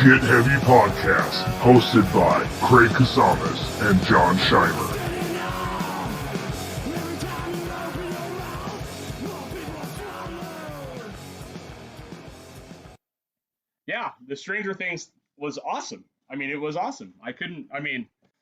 Get Heavy Podcast, hosted by Craig Casamas and John Scheimer. Yeah, the Stranger Things was awesome. I mean, it was awesome.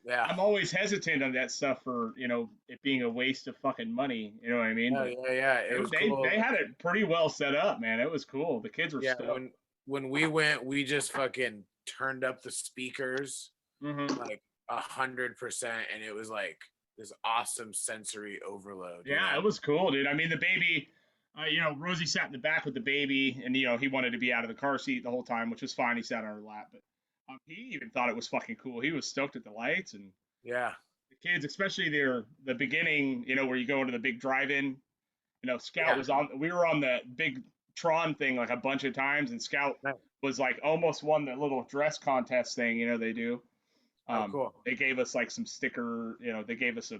Yeah. I'm always hesitant on that stuff for, it being a waste of fucking money. You know what I mean? Oh, But yeah. It was they cool. they had it pretty well set up, man. It was cool. The kids were Yeah, stoked. when we went, we just fucking turned up the speakers Mm-hmm. like 100%, and it was like this awesome sensory overload. Yeah, it was cool, dude. I mean, the baby, Rosie sat in the back with the baby, and he wanted to be out of the car seat the whole time, which was fine. He sat on her lap, but he even thought it was fucking cool. He was stoked at the lights and Yeah. the kids, especially the beginning, where you go into the big drive-in. Scout Yeah. was on. We were on the big Tron thing like a bunch of times, and Scout Nice. was like almost won the little dress contest thing. They do. Oh, cool. They gave us like some sticker. They gave us a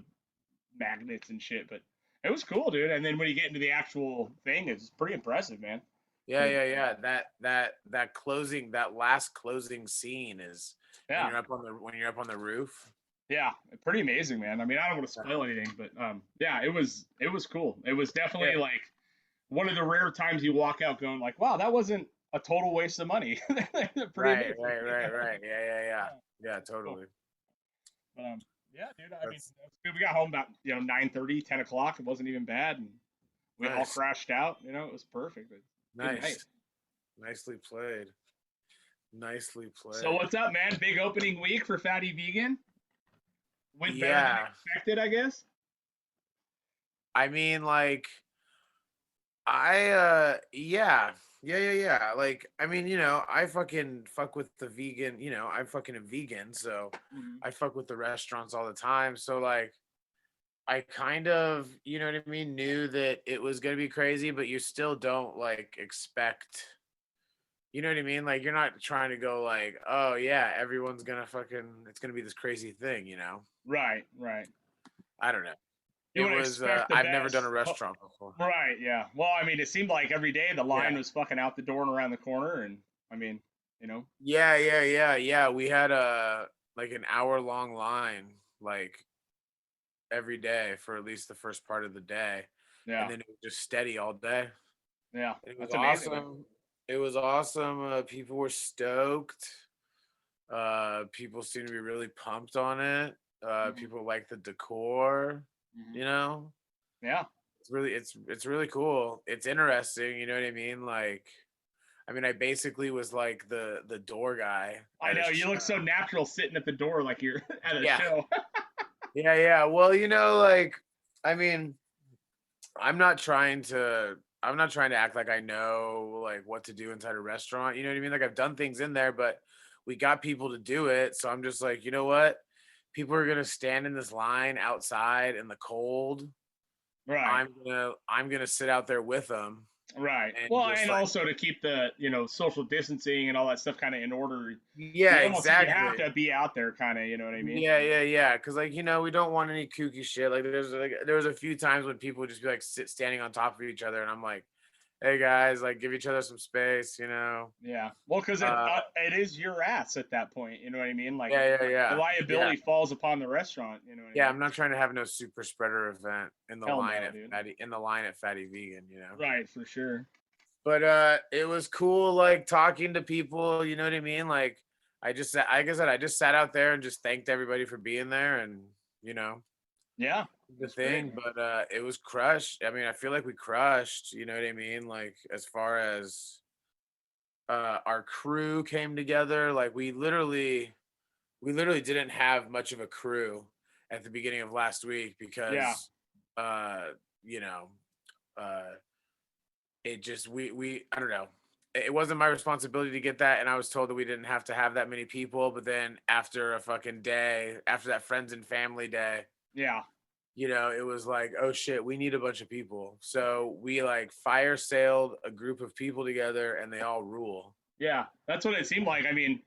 magnets and shit, but it was cool, dude. And then when you get into the actual thing, it's pretty impressive, man. Yeah. That last closing scene is Yeah, when you're up on the roof. yeah, pretty amazing, man. I mean, I don't want to spoil anything, but yeah, it was cool. It was definitely Yeah. like one of the rare times you walk out going like, wow, that wasn't a total waste of money. They're pretty Right. amazing. Yeah, totally. But yeah, dude. I mean, that's good. We got home about 9:30, 10 o'clock. It wasn't even bad, and we all Nice. crashed out. It was perfect. But good night. Nice. Nicely played. So what's up, man? Big opening week for Fatty Vegan. Went better Yeah. than expected, I guess. I mean, like, yeah. Like, I mean, I fucking fuck with the vegan, I'm fucking a vegan, so I fuck with the restaurants all the time. So, like, I kind of, you know what I mean, knew that it was gonna be crazy, but you still don't like expect, you know what I mean? Like, you're not trying to go like, oh yeah, everyone's gonna it's gonna be this crazy thing. Right. I don't know. You It would was, expect the I've never done a best. restaurant before. Right, yeah. Well, I mean, it seemed like every day the line Yeah. was fucking out the door and around the corner, and I mean, Yeah. We had like an hour-long line, like every day for at least the first part of the day. yeah, And then it was just steady all day. yeah. It was That's amazing. Man. awesome. It was awesome. People were stoked. People seemed to be really pumped on it. People like the decor, Yeah, it's really cool. It's interesting, you know what I mean? Like, I mean, I basically was like the door guy. I at a know you look so show. natural sitting at the door like you're at a Yeah. show. Yeah. Well, like, I mean, I'm not trying to act like I know like what to do inside a restaurant. You know what I mean? Like, I've done things in there, but we got people to do it. So I'm just like, you know what? People are gonna stand in this line outside in the cold. Right, I'm gonna sit out there with them. right. And Well, just and like, also to keep the social distancing and all that stuff kind of in order. yeah, You have exactly. to be out there, kind of. You know what I mean? Yeah. Because, like, we don't want any kooky shit. Like, there was a few times when people would just be like standing on top of each other, and I'm like, hey guys, like, give each other some space. Yeah. Well, because it is your ass at that point. You know what I mean? Like Yeah. the liability falls upon the restaurant. You know what I Yeah, mean? I'm not trying to have no super spreader event in the Hell line no, at dude. Fatty Vegan. Right, for sure. But it was cool, like, talking to people. You know what I mean? Like, like I said, I just sat out there and just thanked everybody for being there, and Yeah. the That's great, thing. man. But it was crushed. I mean, I feel like we crushed. You know what I mean? Like, as far as our crew came together, like, we literally didn't have much of a crew at the beginning of last week Yeah. because you know uh it just we I don't know, it wasn't my responsibility to get that, and I was told that we didn't have to have that many people. But then after a fucking day, after that friends and family day, Yeah. it was like, oh shit, we need a bunch of people. So we like fire sailed a group of people together, and they all rule. Yeah. That's what it seemed like. I mean,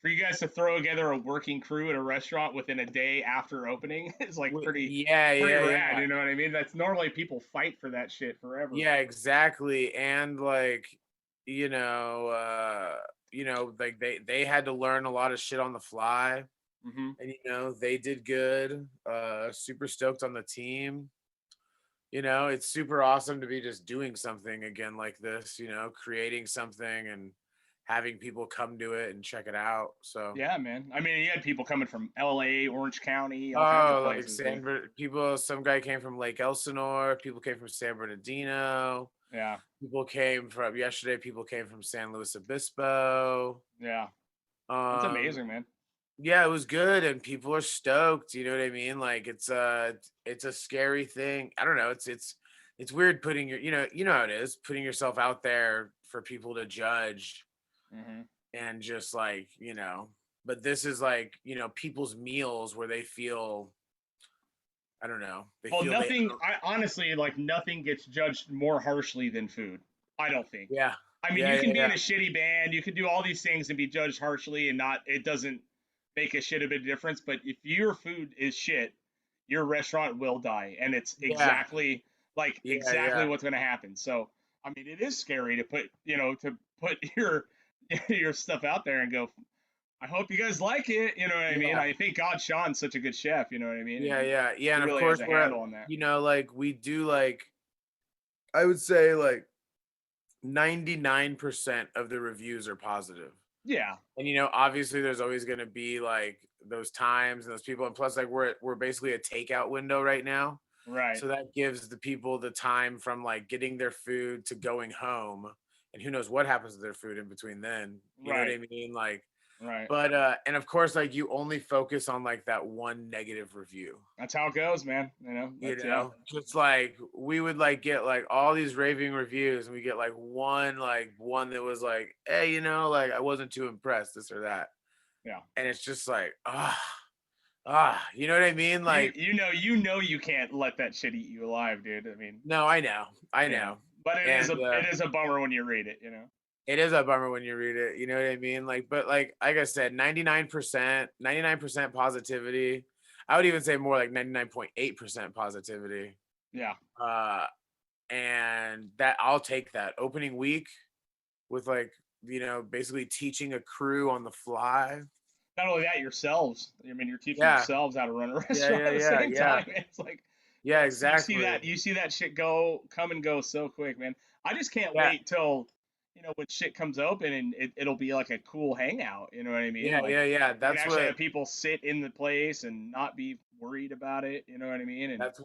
for you guys to throw together a working crew at a restaurant within a day after opening is like Yeah, pretty yeah, rad. yeah. You know what I mean? That's normally people fight for that shit forever. Yeah, exactly. And like, you know, you know, like they had to learn a lot of shit on the fly, Mm-hmm. and you know, they did good. Super stoked on the team. You know, it's super awesome to be just doing something again like this, you know, creating something and having people come to it and check it out. So, Yeah, man. I mean, you had people coming from LA, Orange County, all kinds of oh, like places, dude. People, some guy came from Lake Elsinore, people came from San Bernardino, Yeah, people came from yesterday, people came from San Luis Obispo. yeah. That's Um, amazing, man. yeah, it was good and people are stoked, you know what I mean? Like it's a scary thing. I don't know, it's weird putting your, you know how it is, putting yourself out there for people to judge Mm-hmm. and just like, but this is like, people's meals where they feel, I don't know, they Well, feel they nothing. own. I honestly like nothing gets judged more harshly than food. I don't think. Yeah. I mean, Yeah, you yeah, can be in yeah. a shitty band, you can do all these things and be judged harshly, and not it doesn't make a shit of a difference. But if your food is shit, your restaurant will die, and it's Yeah. Yeah, exactly yeah. what's going to happen. So, I mean, it is scary to put to put your stuff out there and go. I hope you guys like it. You know what I mean? Yeah. I thank God Sean's such a good chef. You know what I mean? And Yeah, yeah. Yeah, he and of really has course a we're at, handle on that. like we do like, I would say like 99% of the reviews are positive. Yeah. And obviously there's always going to be like those times and those people, and plus like we're basically a takeout window right now. Right. So that gives the people the time from like getting their food to going home, and who knows what happens to their food in between then. You know what Right. I mean? Like, Right. but and of course like you only focus on like that one negative review. That's how it goes, man. You know. That's yeah. Just like we would like get like all these raving reviews, and we get like one that was like, hey, like I wasn't too impressed, this or that. Yeah. And it's just like, you know what I mean? Like, You can't let that shit eat you alive, dude. I mean, no, I know, yeah. But and it is a bummer when you read it, you know. it is a bummer when you read it. You know what I mean? Like, but like I said, 99% positivity. I would even say more like 99.8% positivity. Yeah. Uh, and that I'll take that opening week with like, basically teaching a crew on the fly. Not only that, yourselves. I mean, you're teaching Yeah. yourselves how to run a Yeah, restaurant yeah, at the yeah, same yeah. time. It's like, Yeah, so exactly. you see that shit come and go so quick, man. I just can't Yeah. wait till when shit comes open and it'll be like a cool hangout. You know what I mean? Yeah, Like yeah, yeah. you can actually have people sit in the place and not be worried about it. You know what I mean? And that's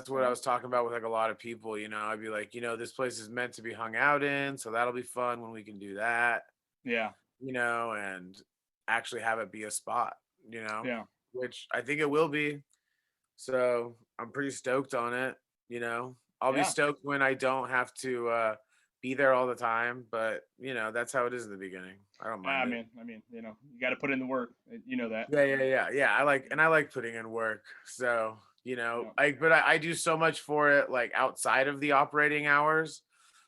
what I was talking about with like a lot of people. I'd be like, this place is meant to be hung out in, so that'll be fun when we can do that. yeah, And actually have it be a spot, yeah, which I think it will be. So I'm pretty stoked on it. I'll be yeah. stoked when I don't have to be there all the time, but that's how it is in the beginning. I don't mind it. I mean, you got to put in the work. You know that. Yeah, yeah, yeah, yeah. I like putting in work. So, Yeah. but I do so much for it, like outside of the operating hours,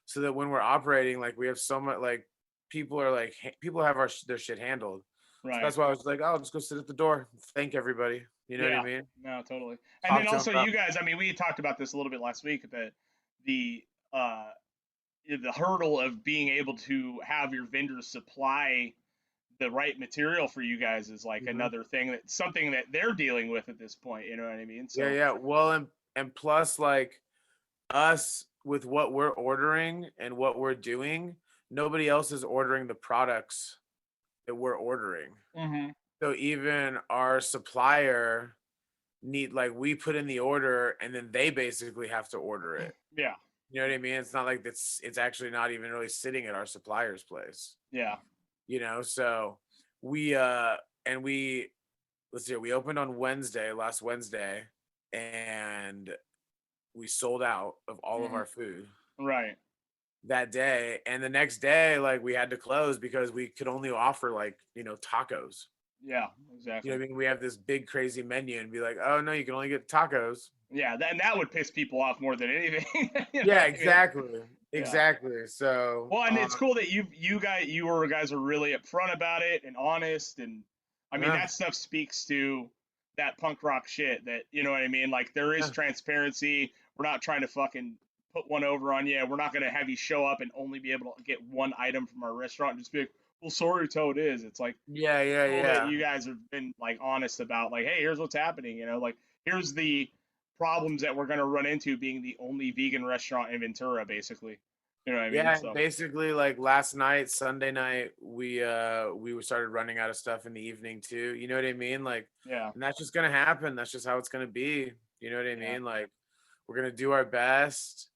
so that when we're operating, like we have so much, like people have their shit handled. So Right. that's why I was like, oh, I'll just go sit at the door, thank everybody. You know what I Yeah. mean? No, totally. And Talk then to them also about. you guys, I mean, we talked about this a little bit last week, that the uh the hurdle of being able to have your vendors supply the right material for you guys is like Mhm. another thing, that something that they're dealing with at this point, you know what I mean? Yeah, So yeah. Well, and plus, like us with what we're ordering and what we're doing, nobody else is ordering the products that we're ordering. hmm So even our supplier like we put in the order and then they basically have to order it. yeah, You know what I mean? It's not like it's actually not even really sitting at our supplier's place. yeah, So we and we let's see, we opened on last Wednesday, and we sold out of all of hmm our food right, that day. And the next day, like we had to close because we could only offer like, tacos. yeah, You exactly. know what I mean? We have this big crazy menu and be like, oh no, you can only get tacos. Yeah, that would piss people off more than anything. You know Yeah, what I mean? exactly. Yeah. Exactly. So Well, and it's cool that you guys are really upfront about it and honest, and I mean yeah, that stuff speaks to that punk rock shit, that you know what I mean. Like there is yeah, transparency. We're not trying to fucking put one over on you. We're not going to have you show up and only be able to get one item from our restaurant and just be like, well, sorry, it's how it is. It's like, Yeah, cool that yeah, you guys have been like honest about like, hey, here's what's happening. You know, like here's the problems that we're going to run into being the only vegan restaurant in Ventura, basically. You know what I mean? yeah. So Basically, like last night, Sunday night, we started running out of stuff in the evening too. You know what I mean? Like, yeah, and that's just gonna happen. That's just how it's gonna be. You know what I yeah, mean? Like, we're gonna do our best.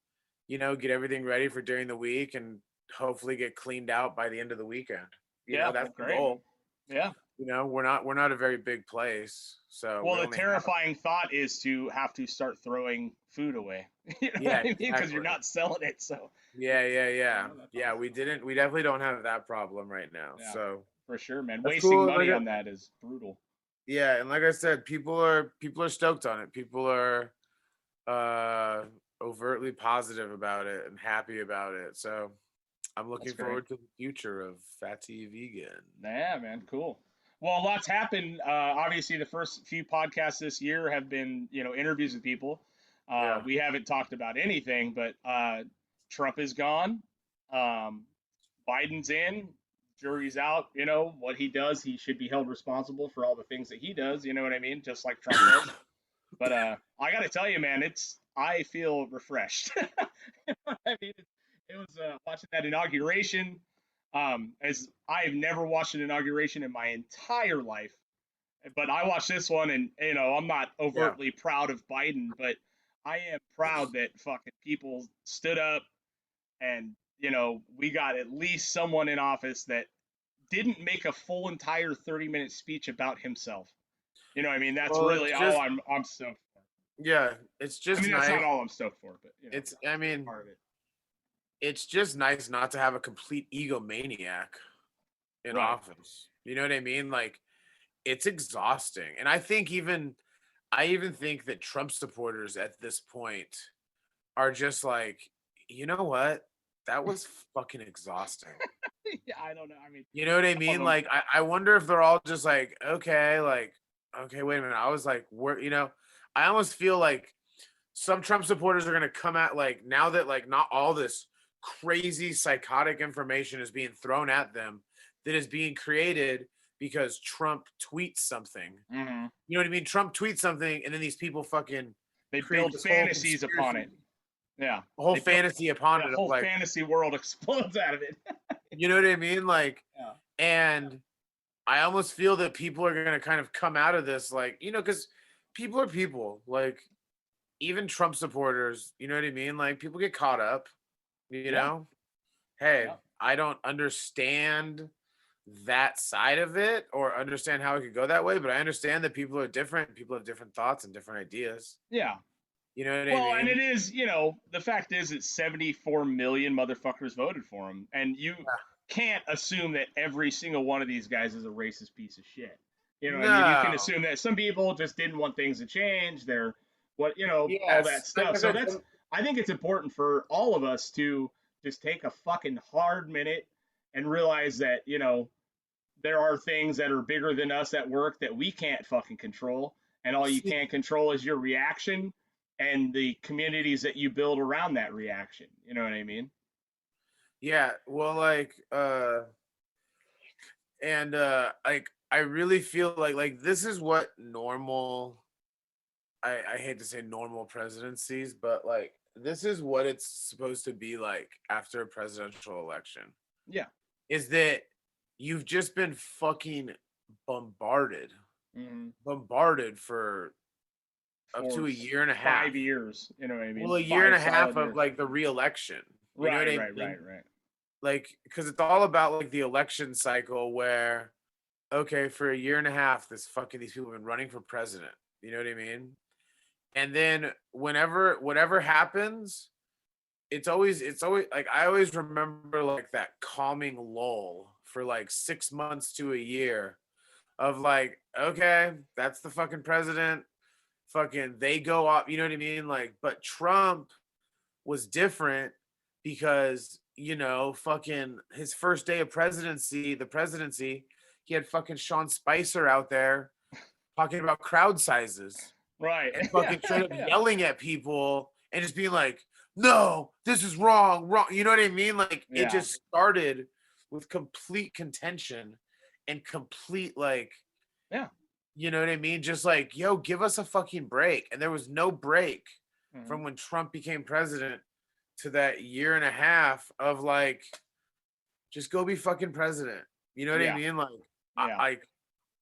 You know, get everything ready for during the week, and hopefully get cleaned out by the end of the weekend. You know, yeah. that's Well, the great, man. goal. Yeah. You know, we're not a very big place, so Well, we the only have. terrifying thought is to have to start throwing food away. You know what Yeah, I mean? Because you're exactly. not selling it. So, Yeah, yeah, you yeah. know, that's Yeah, awesome. we definitely don't have that problem right now. Yeah, So for sure, man. that's Wasting cool. money on that is brutal. Yeah, and like I said, people are stoked on it. People are uh overtly positive about it and happy about it. So I'm That's looking great. forward to the future of Fatty Vegan. Yeah, man. Cool. Well, a lot's happened. Obviously, the first few podcasts this year have been, interviews with people. Yeah. We haven't talked about anything, but Trump is gone. Um, Biden's in. Jury's out. You know what he does, he should be held responsible for all the things that he does. You know what I mean? Just like Trump does. But I got to tell you, man, I feel refreshed. You know what I mean? It was watching that inauguration. As I've never watched an inauguration in my entire life, but I watched this one, and I'm not Yeah. overtly proud of Biden, but I am proud that fucking people stood up, and we got at least someone in office that didn't make a full entire 30-minute speech about himself. You know what I mean? That's Well, really it's all just I'm stoked for. yeah, it's I just mean, that's nice. not all I'm stoked for, but It's I mean, part of it. it's just nice not to have a complete egomaniac in Right. office. You know what I mean? Like it's exhausting. And I even think that Trump supporters at this point are just like, you know what? That was fucking exhausting. Yeah, I don't know. I mean, You know what I some of mean? them. Like I wonder if they're all just like, okay, wait a minute. I was like, I almost feel like some Trump supporters are gonna come at like now that like not all this crazy psychotic information is being thrown at them that is being created because Trump tweets something. Mhm. You know what I mean? Trump tweets something, and then these people fucking They create build this whole fantasies upon conspiracy, it. Yeah. a whole They build fantasy upon the it of whole like, fantasy world explodes out of it. you know what I mean? Like, Yeah. and I almost feel that people are gonna kind of come out of this like, because people are people. Like, even Trump supporters, you know what I mean? Like, people get caught up, you Yeah. know? Hey, Yeah. I don't understand that side of it or understand how it could go that way, but I understand that people are different. People have different thoughts and different ideas. Yeah. You know what I Well, and mean? it is, the fact is that 74 million motherfuckers voted for him. And you can't assume that every single one of these guys is a racist piece of shit. You know what I mean? You can No. assume that some people just didn't want things to change. They're all that Yes. Like stuff. I So said, I think it's important for all of us to just take a fucking hard minute and realize that, there are things that are bigger than us at work that we can't fucking control. And all you see, can control is your reaction and the communities that you build around that reaction. You know what I mean? yeah, well, like I really feel like this is what normal I hate to say normal presidencies, but like this is what it's supposed to be like after a presidential election. Yeah. Is that you've just been fucking bombarded, Mm-hmm. bombarded for up For to a year and a half. 5 years. You know what I mean? Well, a year and 5 a half solid of years. like the re-election. You know what Right, I right, mean? right, right. Like, because it's all about like the election cycle where, okay, for a year and a half, these people have been running for president. You know what I mean? And then whatever happens, it's always like I always remember like that calming lull for like 6 months to a year of like, okay, that's the fucking president. Fucking they go up, you know what I mean? Like, but Trump was different because, fucking his first day of the presidency, he had fucking Sean Spicer out there talking about crowd sizes Right. and Yeah, fucking straight up yeah. yelling at people and just being like, no, this is wrong, wrong. You know what I mean? Like it Yeah. just started with complete contention and complete like, Yeah. you know what I mean? Just like, yo, give us a fucking break. And there was no break Mhm. from when Trump became president to that year and a half of like, just go be fucking president. You know what I Yeah. mean? Like, Yeah.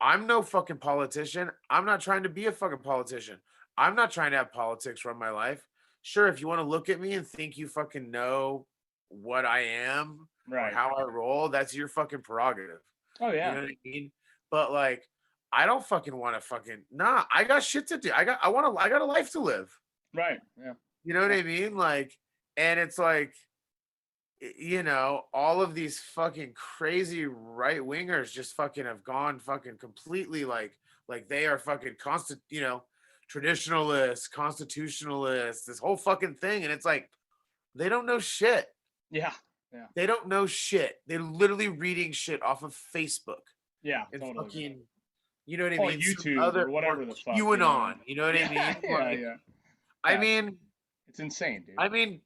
I'm no fucking politician. I'm not trying to be a fucking politician. I'm not trying to have politics run my life. Sure, if you want to look at me and think you fucking know what I am or Right. how I roll, that's your fucking prerogative. Oh You yeah. know what I mean? But like, I don't fucking want to fucking nah. I got shit to do. I got a life to live. Right. Yeah. You know what Yeah. I mean? Like, and it's like, you know, all of these fucking crazy right wingers just fucking have gone fucking completely like they are fucking you know, traditionalists, constitutionalists, this whole fucking thing. And it's like they don't know shit. Yeah. Yeah. They don't know shit. They're literally reading shit off of Facebook Yeah. and Totally. Man. fucking, you know what I Or mean? Some YouTube other or or whatever the fuck. You know what I QAnon. mean? You know what I Yeah. mean? Yeah. Like, Yeah. I Yeah. mean, It's insane, dude. I mean,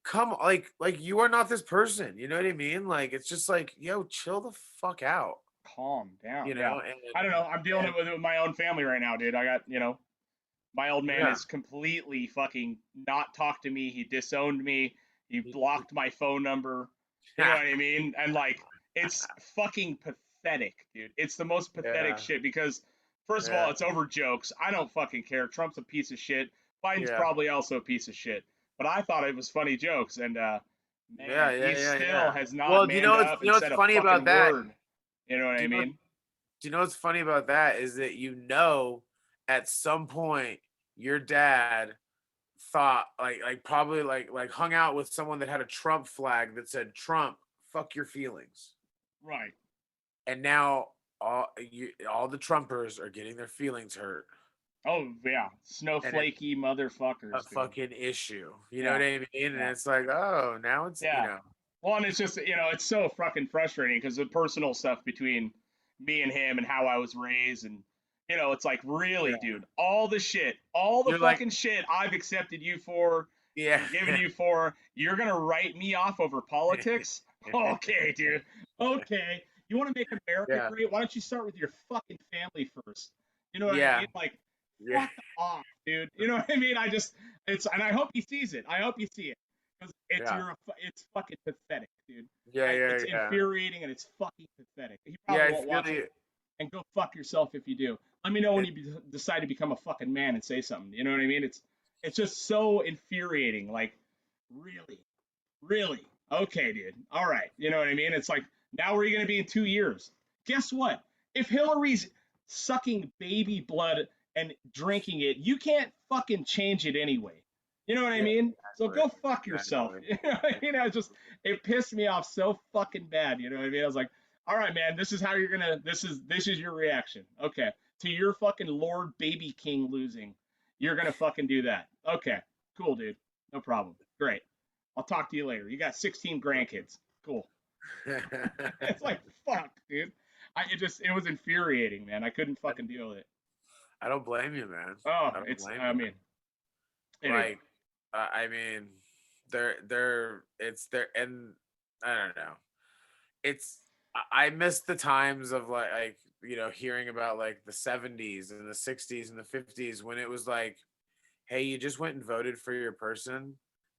come like you are not this person. You know what I mean? Like it's just like, yo, chill the fuck out. Calm down. You Yeah. know, I don't know. I'm dealing and with it with my own family right now, dude. I got, my old man yeah, is completely fucking not talked to me. He disowned me. He y- blocked my phone number. You know yeah, what I mean? And like, it's fucking pathetic, dude. It's the most pathetic yeah, shit because, first of all, yeah, it's over jokes. I don't fucking care. Trump's a piece of shit. Biden's yeah, probably also a piece of shit. But I thought it was funny jokes, and yeah, man, yeah, he yeah, still yeah. has not Well, do manned up you and know what's said a funny about fucking that? word. You know what Do I you know mean? do you know what's funny about that is that you know at some point your dad thought like probably like hung out with someone that had a Trump flag that said Trump, fuck your feelings. Right. And now all the Trumpers are getting their feelings hurt. Oh yeah, And it's snowflakey a motherfuckers, dude. fucking issue. You know Yeah, what I mean? And yeah, it's like, oh, now it's, you yeah. know, Well, and it's just it's so fucking frustrating because the personal stuff between me and him and how I was raised, and it's like really, yeah. dude, all the You're like, fucking shit I've accepted you for, yeah. forgiven you for, you're gonna write me off over politics? Okay, dude. Okay. You want to make America Yeah. great? Why don't you start with your fucking family first? You know what I Yeah. mean? Like, Yeah. fuck off, dude. You know what I mean? And I hope he sees it. I hope you see it because Yeah. it's fucking pathetic, dude. Yeah. Yeah. It's Yeah. infuriating and it's fucking pathetic. He Yeah. probably I won't feel watch it. you. And go fuck yourself if you do. Let me know when you decide to become a fucking man and say something. You know what I mean? It's just so infuriating. Like, really, really? Okay, dude. All right. You know what I mean? It's like, now where are you going to be in 2 years? Guess what? If Hillary's sucking baby blood and drinking it, you can't fucking change it anyway. You know what I Yeah. mean? So Exactly. go fuck yourself. Exactly. You know what I mean? It pissed me off so fucking bad. You know what I mean? I was like, all right, man, this is how you're gonna. This is your reaction. Okay, to your fucking Lord Baby King losing, you're gonna fucking do that. Okay, cool, dude. No problem. Great. I'll talk to you later. You got 16 grandkids. Cool. It's like fuck, dude. It was infuriating, man. I couldn't fucking deal with it. I don't blame you, man. Oh, I don't blame I you. mean, anyway. Like, I mean, and I don't know. It's, I miss the times of like, you know, hearing about like the 70s and the 60s and the 50s when it was like, hey, you just went and voted for your person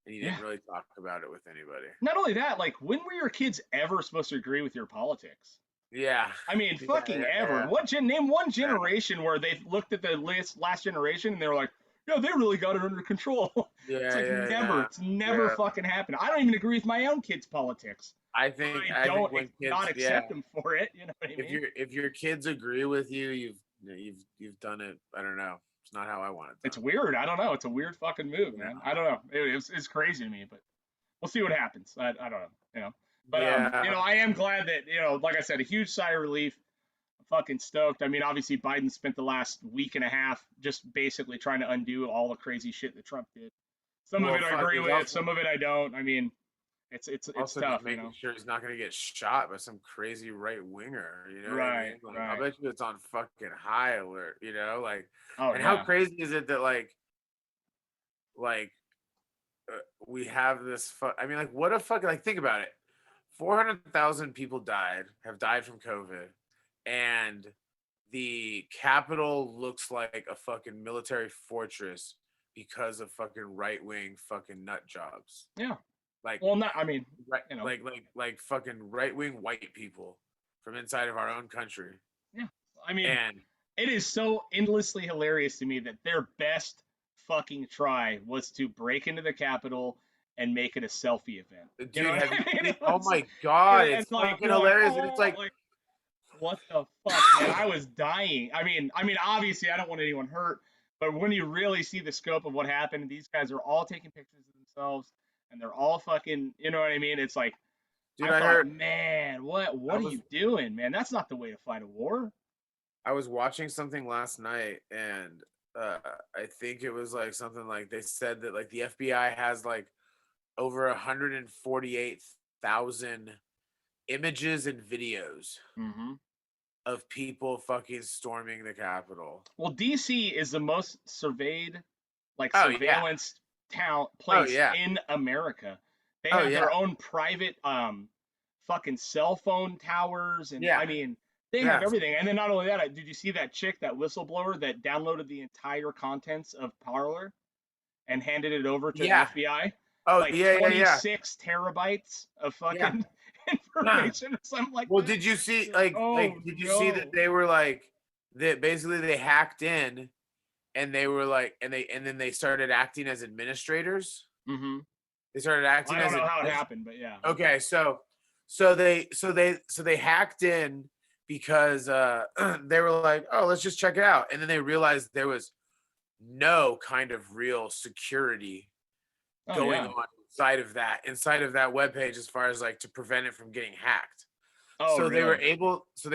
and you Yeah. didn't really talk about it with anybody. Not only that, like, when were your kids ever supposed to agree with your politics? Yeah. I mean, Yeah, fucking yeah, ever. yeah. Name one Yeah. generation where they looked at the last generation and they were like, "No, they really got it under control." It's Yeah, like yeah, never. yeah. It's never Yeah. fucking happened. I don't even agree with my own kids' politics. I But think I I think don't when not kids, yeah, accept them for it. You know what I mean? if your kids agree with you, you've done it. I don't know. It's not how I want it It's done. weird. I don't know. It's a weird fucking move, Yeah. man. I don't know. It's crazy to me, but we'll see what happens. I don't know. But Yeah. I am glad that like I said, a huge sigh of relief. Fucking stoked. I mean, obviously Biden spent the last week and a half just basically trying to undo all the crazy shit that Trump did. Some of Well, it I fuck, agree he's with, some also of it I don't. I mean, it's also just tough, making sure he's not gonna get shot by some crazy right winger. You know what I Right, mean? Like, I right. bet you it's on fucking high alert. You know, like, Oh and how yeah. crazy is it that like we have this. I mean, like, what a fucking like. Think about it. 400,000 people have died from COVID, and the Capitol looks like a fucking military fortress because of fucking right wing fucking nut jobs. Yeah. Like, well, not. I mean, right, you know. like fucking right wing white people from inside of our own country. Yeah. I mean, And it is so endlessly hilarious to me that their best fucking try was to break into the Capitol and make it a selfie event. dude, You know what I mean? oh my god, it's like, fucking hilarious. And it's like, what the fuck, man? I was dying. I mean, obviously, I don't want anyone hurt, but when you really see the scope of what happened, these guys are all taking pictures of themselves, and they're all fucking, you know what I mean? It's like, dude, I thought, man, what are you doing, man? That's not the way to fight a war. I was watching something last night, and I think it was like something like they said that like the FBI has like over 148,000 images and videos of people fucking storming the Capitol. Well, DC is the most surveyed, like, surveillance place in America. They have their own private fucking cell phone towers, and I mean, they have everything. And then not only that, did you see that chick, that whistleblower that downloaded the entire contents of Parler and handed it over to the FBI? Oh, like 26 terabytes of fucking information or something like well, that. did you see did you see that they were like that basically they hacked in and they were like and then they started acting as administrators? Mm-hmm. They started acting as I don't know how it happened, but yeah. Okay, so they hacked in because they were like, oh, let's just check it out. And then they realized there was no kind of real security going on inside of that webpage as far as like to prevent it from getting hacked. So really? they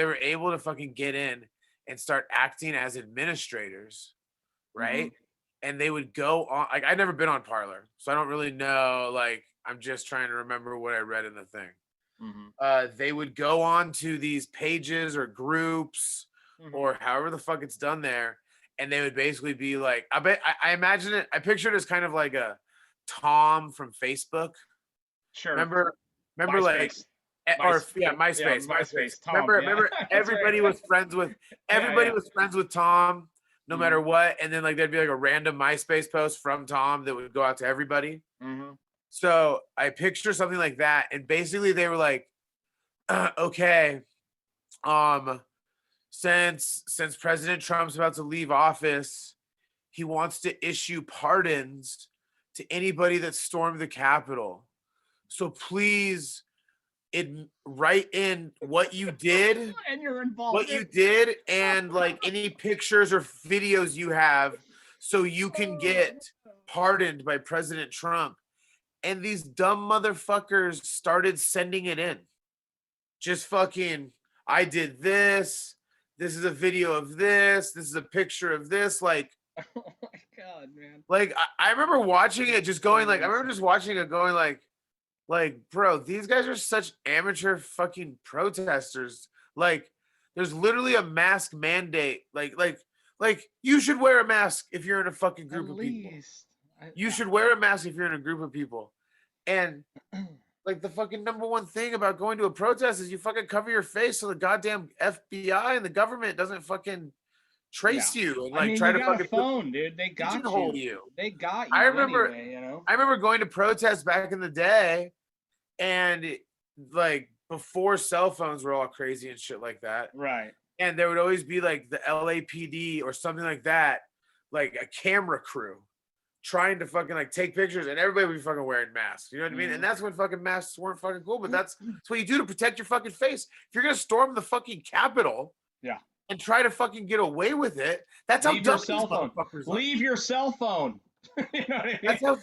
were able to fucking get in and start acting as administrators, right? And they would go on, like, I've never been on Parler, so I don't really know, like, I'm just trying to remember what I read in the thing. They would go on to these pages or groups or however the fuck it's done there, and they would basically be like, I imagine it, I picture it as kind of like a Tom from Facebook. Sure. Remember MySpace. like MySpace. MySpace. Tom, remember everybody was friends with was friends with Tom no matter what, and then like there'd be like a random MySpace post from Tom that would go out to everybody. So I picture something like that, and basically they were like, okay, since President Trump's about to leave office, he wants to issue pardons to anybody that stormed the Capitol. So please write in what you did and you're involved. What you did and like any pictures or videos you have so you can get pardoned by President Trump. And these dumb motherfuckers started sending it in. Just fucking, I did this. This is a video of this. This is a picture of this. Like, oh my God, man. Like, I remember watching it just going like, I remember just watching it going like, bro, these guys are such amateur fucking protesters. Like, there's literally a mask mandate. Like you should wear a mask if you're in a fucking group of people. You should wear a mask if you're in a group of people. And like the fucking number one thing about going to a protest is you fucking cover your face so the goddamn FBI and the government doesn't fucking trace you and like try to fucking phone, dude. They got you. They got you. I remember, anyway, you know. I remember going to protests back in the day, and like before cell phones were all crazy and shit like that. Right. And there would always be like the LAPD or something like that, like a camera crew trying to fucking like take pictures, and everybody would be fucking wearing masks. You know what I mean? And that's when fucking masks weren't fucking cool, but that's what you do to protect your fucking face. If you're gonna storm the fucking Capitol, and try to fucking get away with it, that's how dumb these motherfuckers are. Leave your cell phone. You know what I mean? That's how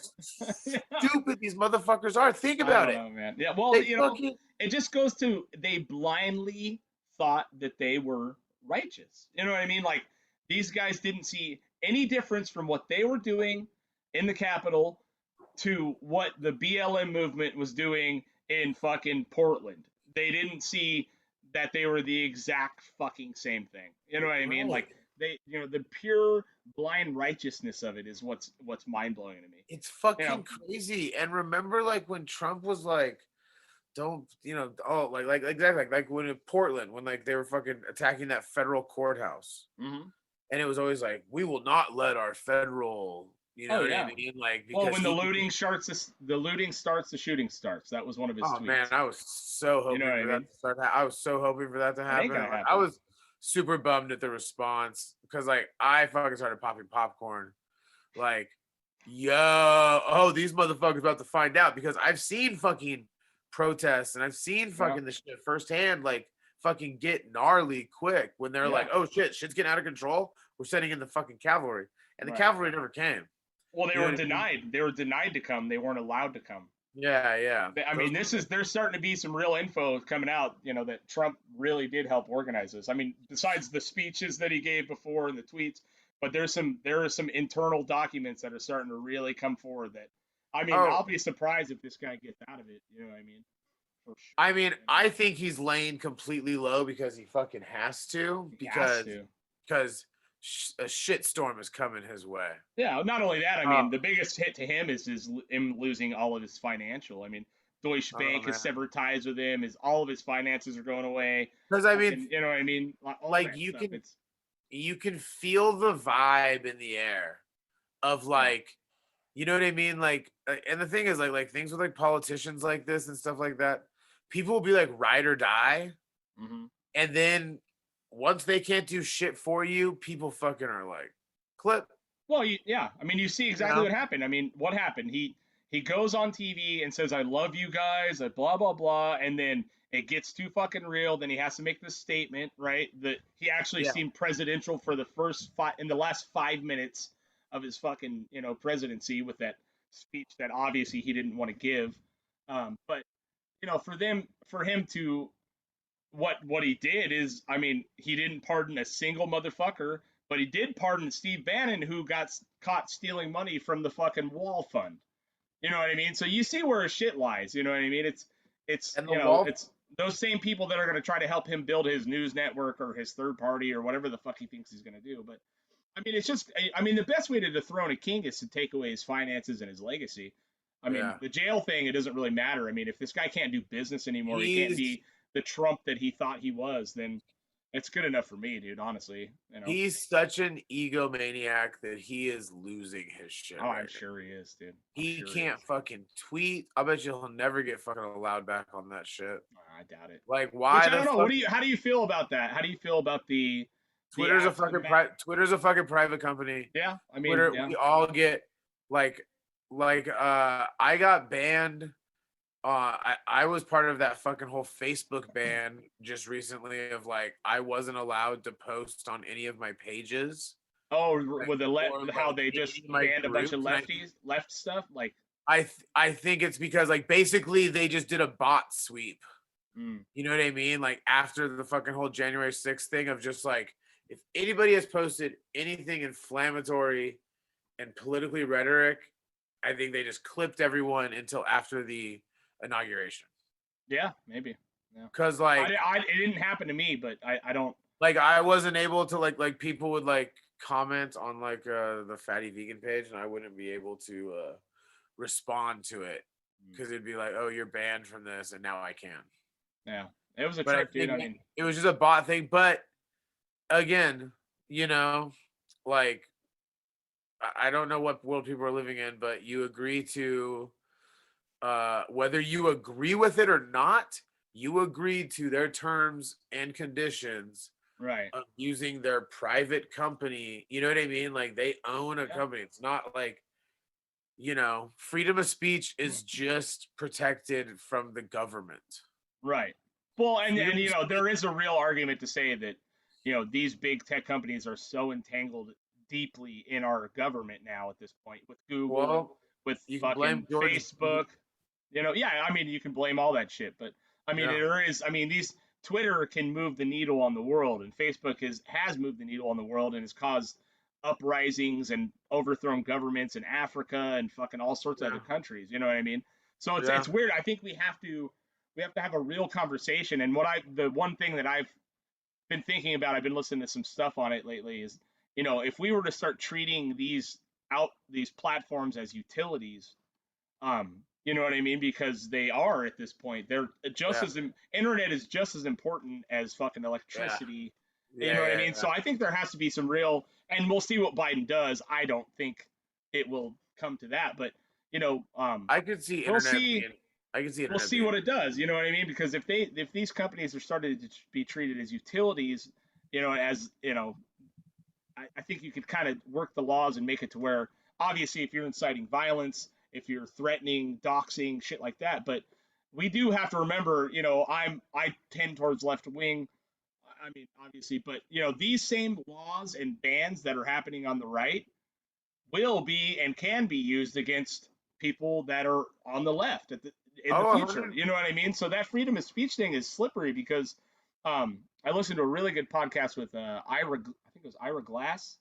stupid these motherfuckers are. Think about it. Man. Yeah, well, it just goes to, they blindly thought that they were righteous. You know what I mean? Like, these guys didn't see any difference from what they were doing in the Capitol to what the BLM movement was doing in fucking Portland. They didn't see that they were the exact fucking same thing. You know what I mean? Like, the pure blind righteousness of it is what's mind blowing to me. It's You know, fucking crazy. And remember, like when Trump was like, "Don't like exactly like when in Portland when like they were fucking attacking that federal courthouse, hmm and it was always like, we will not let our federal, you know oh what I yeah. mean, like Well, because when the he looting starts, the looting starts, the shooting starts. That was one of his Oh man, tweets. I was so You know hoping what I for that mean? to start. I was so hoping for that to It ain't happen. gonna Like I happen. was super bummed at the response because like I fucking started popping popcorn. Like, yo, oh, these motherfuckers about to find out because I've seen fucking protests and I've seen Yeah, fucking the shit firsthand. Like fucking get gnarly quick when they're yeah, like, oh shit, shit's getting out of control. We're sending in the fucking cavalry, and the right. cavalry never came. Well, they You know were what I mean? denied. They were denied to come. They weren't allowed to come. Yeah, yeah. I Those mean, there's starting to be some real info coming out, that Trump really did help organize this. I mean, besides the speeches that he gave before and the tweets, but there are some internal documents that are starting to really come forward that, I mean, oh, I'll be surprised if this guy gets out of it. You know what I mean? For I sure. mean, I think he's laying completely low because he fucking has to, He has because to. a shit storm is coming his way. Yeah. Not only that, I Uh, mean, the biggest hit to him is him losing all of his financial. I mean, Deutsche oh Bank has man, severed ties with him. All of his finances are going away. because I mean, Fucking, you know what I mean? All like that stuff. It's you can feel the vibe in the air of yeah. like, you know what I mean, like, and the thing is like things with like politicians like this and stuff like that. People will be like ride or die, hmm and then once they can't do shit for you, people fucking are like, clip, Well, yeah. I mean, you see you exactly know? what happened. I mean, what happened? He goes on TV and says, "I love you guys," blah blah blah, and then it gets too fucking real. Then he has to make this statement, right? That he actually Yeah. seemed presidential for in the last 5 minutes of his fucking presidency with that speech that obviously he didn't want to give. But for him to what he did is, I mean, he didn't pardon a single motherfucker, but he did pardon Steve Bannon, who got caught stealing money from the fucking wall fund. You know what I mean? So you see where his shit lies. You know what I mean? It's And the wall it's those same people that are going to try to help him build his news network or his third party or whatever the fuck he thinks he's going to do. But I mean, it's just, I mean, the best way to dethrone a king is to take away his finances and his legacy. I mean, Yeah. the jail thing, it doesn't really matter. I mean, if this guy can't do business anymore, he can't He's be the Trump that he thought he was, then it's good enough for me, dude, honestly. he's such an egomaniac that he is losing his shit Oh, I'm right now. sure he is, dude. I'm He sure he can't is. fucking tweet. I bet you he'll never get fucking allowed back on that shit. I doubt it. Like, Which why I the don't know. fuck? How do you feel about that? How do you feel about the Twitter's a act, fucking Twitter's a fucking private company. yeah, I mean, Twitter, yeah. we all get like I got banned. I was part of that fucking whole Facebook ban just recently of like I wasn't allowed to post on any of my pages. Oh, Like, with or how like they any just of my banned a bunch of groups. And left stuff, like, I think it's because like basically they just did a bot sweep. mm, You know what I mean? Like after the fucking whole January 6th thing of just like if anybody has posted anything inflammatory and politically rhetoric, I think they just clipped everyone until after the inauguration. yeah, maybe, yeah. Cause It didn't happen to me, but I don't. like I wasn't able to like people would like comment on like the fatty vegan page and I wouldn't be able to respond to it because it'd be like, oh, you're banned from this and now I can. Yeah, it was a But I trip, dude. think I mean, it was just a bot thing. But again, you know, like I don't know what world people are living in, but you agree to whether you agree with it or not, you agree to their terms and conditions right? of using their private company. You know what I mean? Like they own a Yeah, company. It's not like, freedom of speech is just protected from the government. right. Well, and Freedom of speech. there is a real argument to say that these big tech companies are so entangled deeply in our government now at this point with Google, Well, with you can blame fucking George. Facebook. Yeah, I mean, you can blame all that shit, but I mean, Yeah, there is. I mean, these Twitter can move the needle on the world, and Facebook has moved the needle on the world and has caused uprisings and overthrown governments in Africa and fucking all sorts of other yeah, countries. You know what I mean? So yeah. it's weird. I think we have to have a real conversation. And the one thing that I've been thinking about, I've been listening to some stuff on it lately, is you know, if we were to start treating these platforms as utilities, you know what I mean? Because they are at this point. They're just Yeah. as internet is just as important as fucking Yeah. electricity. You Yeah. know what I Yeah. mean? So I think there has to be some real, and we'll see what Biden does. I don't think it will come to that, but you know, I could see we'll internet see. being. I could see We'll internet see being. what it does. You know what I mean? Because if these companies are starting to be treated as utilities, you know, as you know, I think you could kind of work the laws and make it to where obviously if you're inciting violence, if you're threatening, doxing, shit like that, but we do have to remember, you know, I tend towards left wing. I mean, obviously, but you know, these same laws and bans that are happening on the right will be and can be used against people that are on the left in the Oh, future. You know what I mean? So that freedom of speech thing is slippery because I listened to a really good podcast with Ira, I think it was Ira Glass,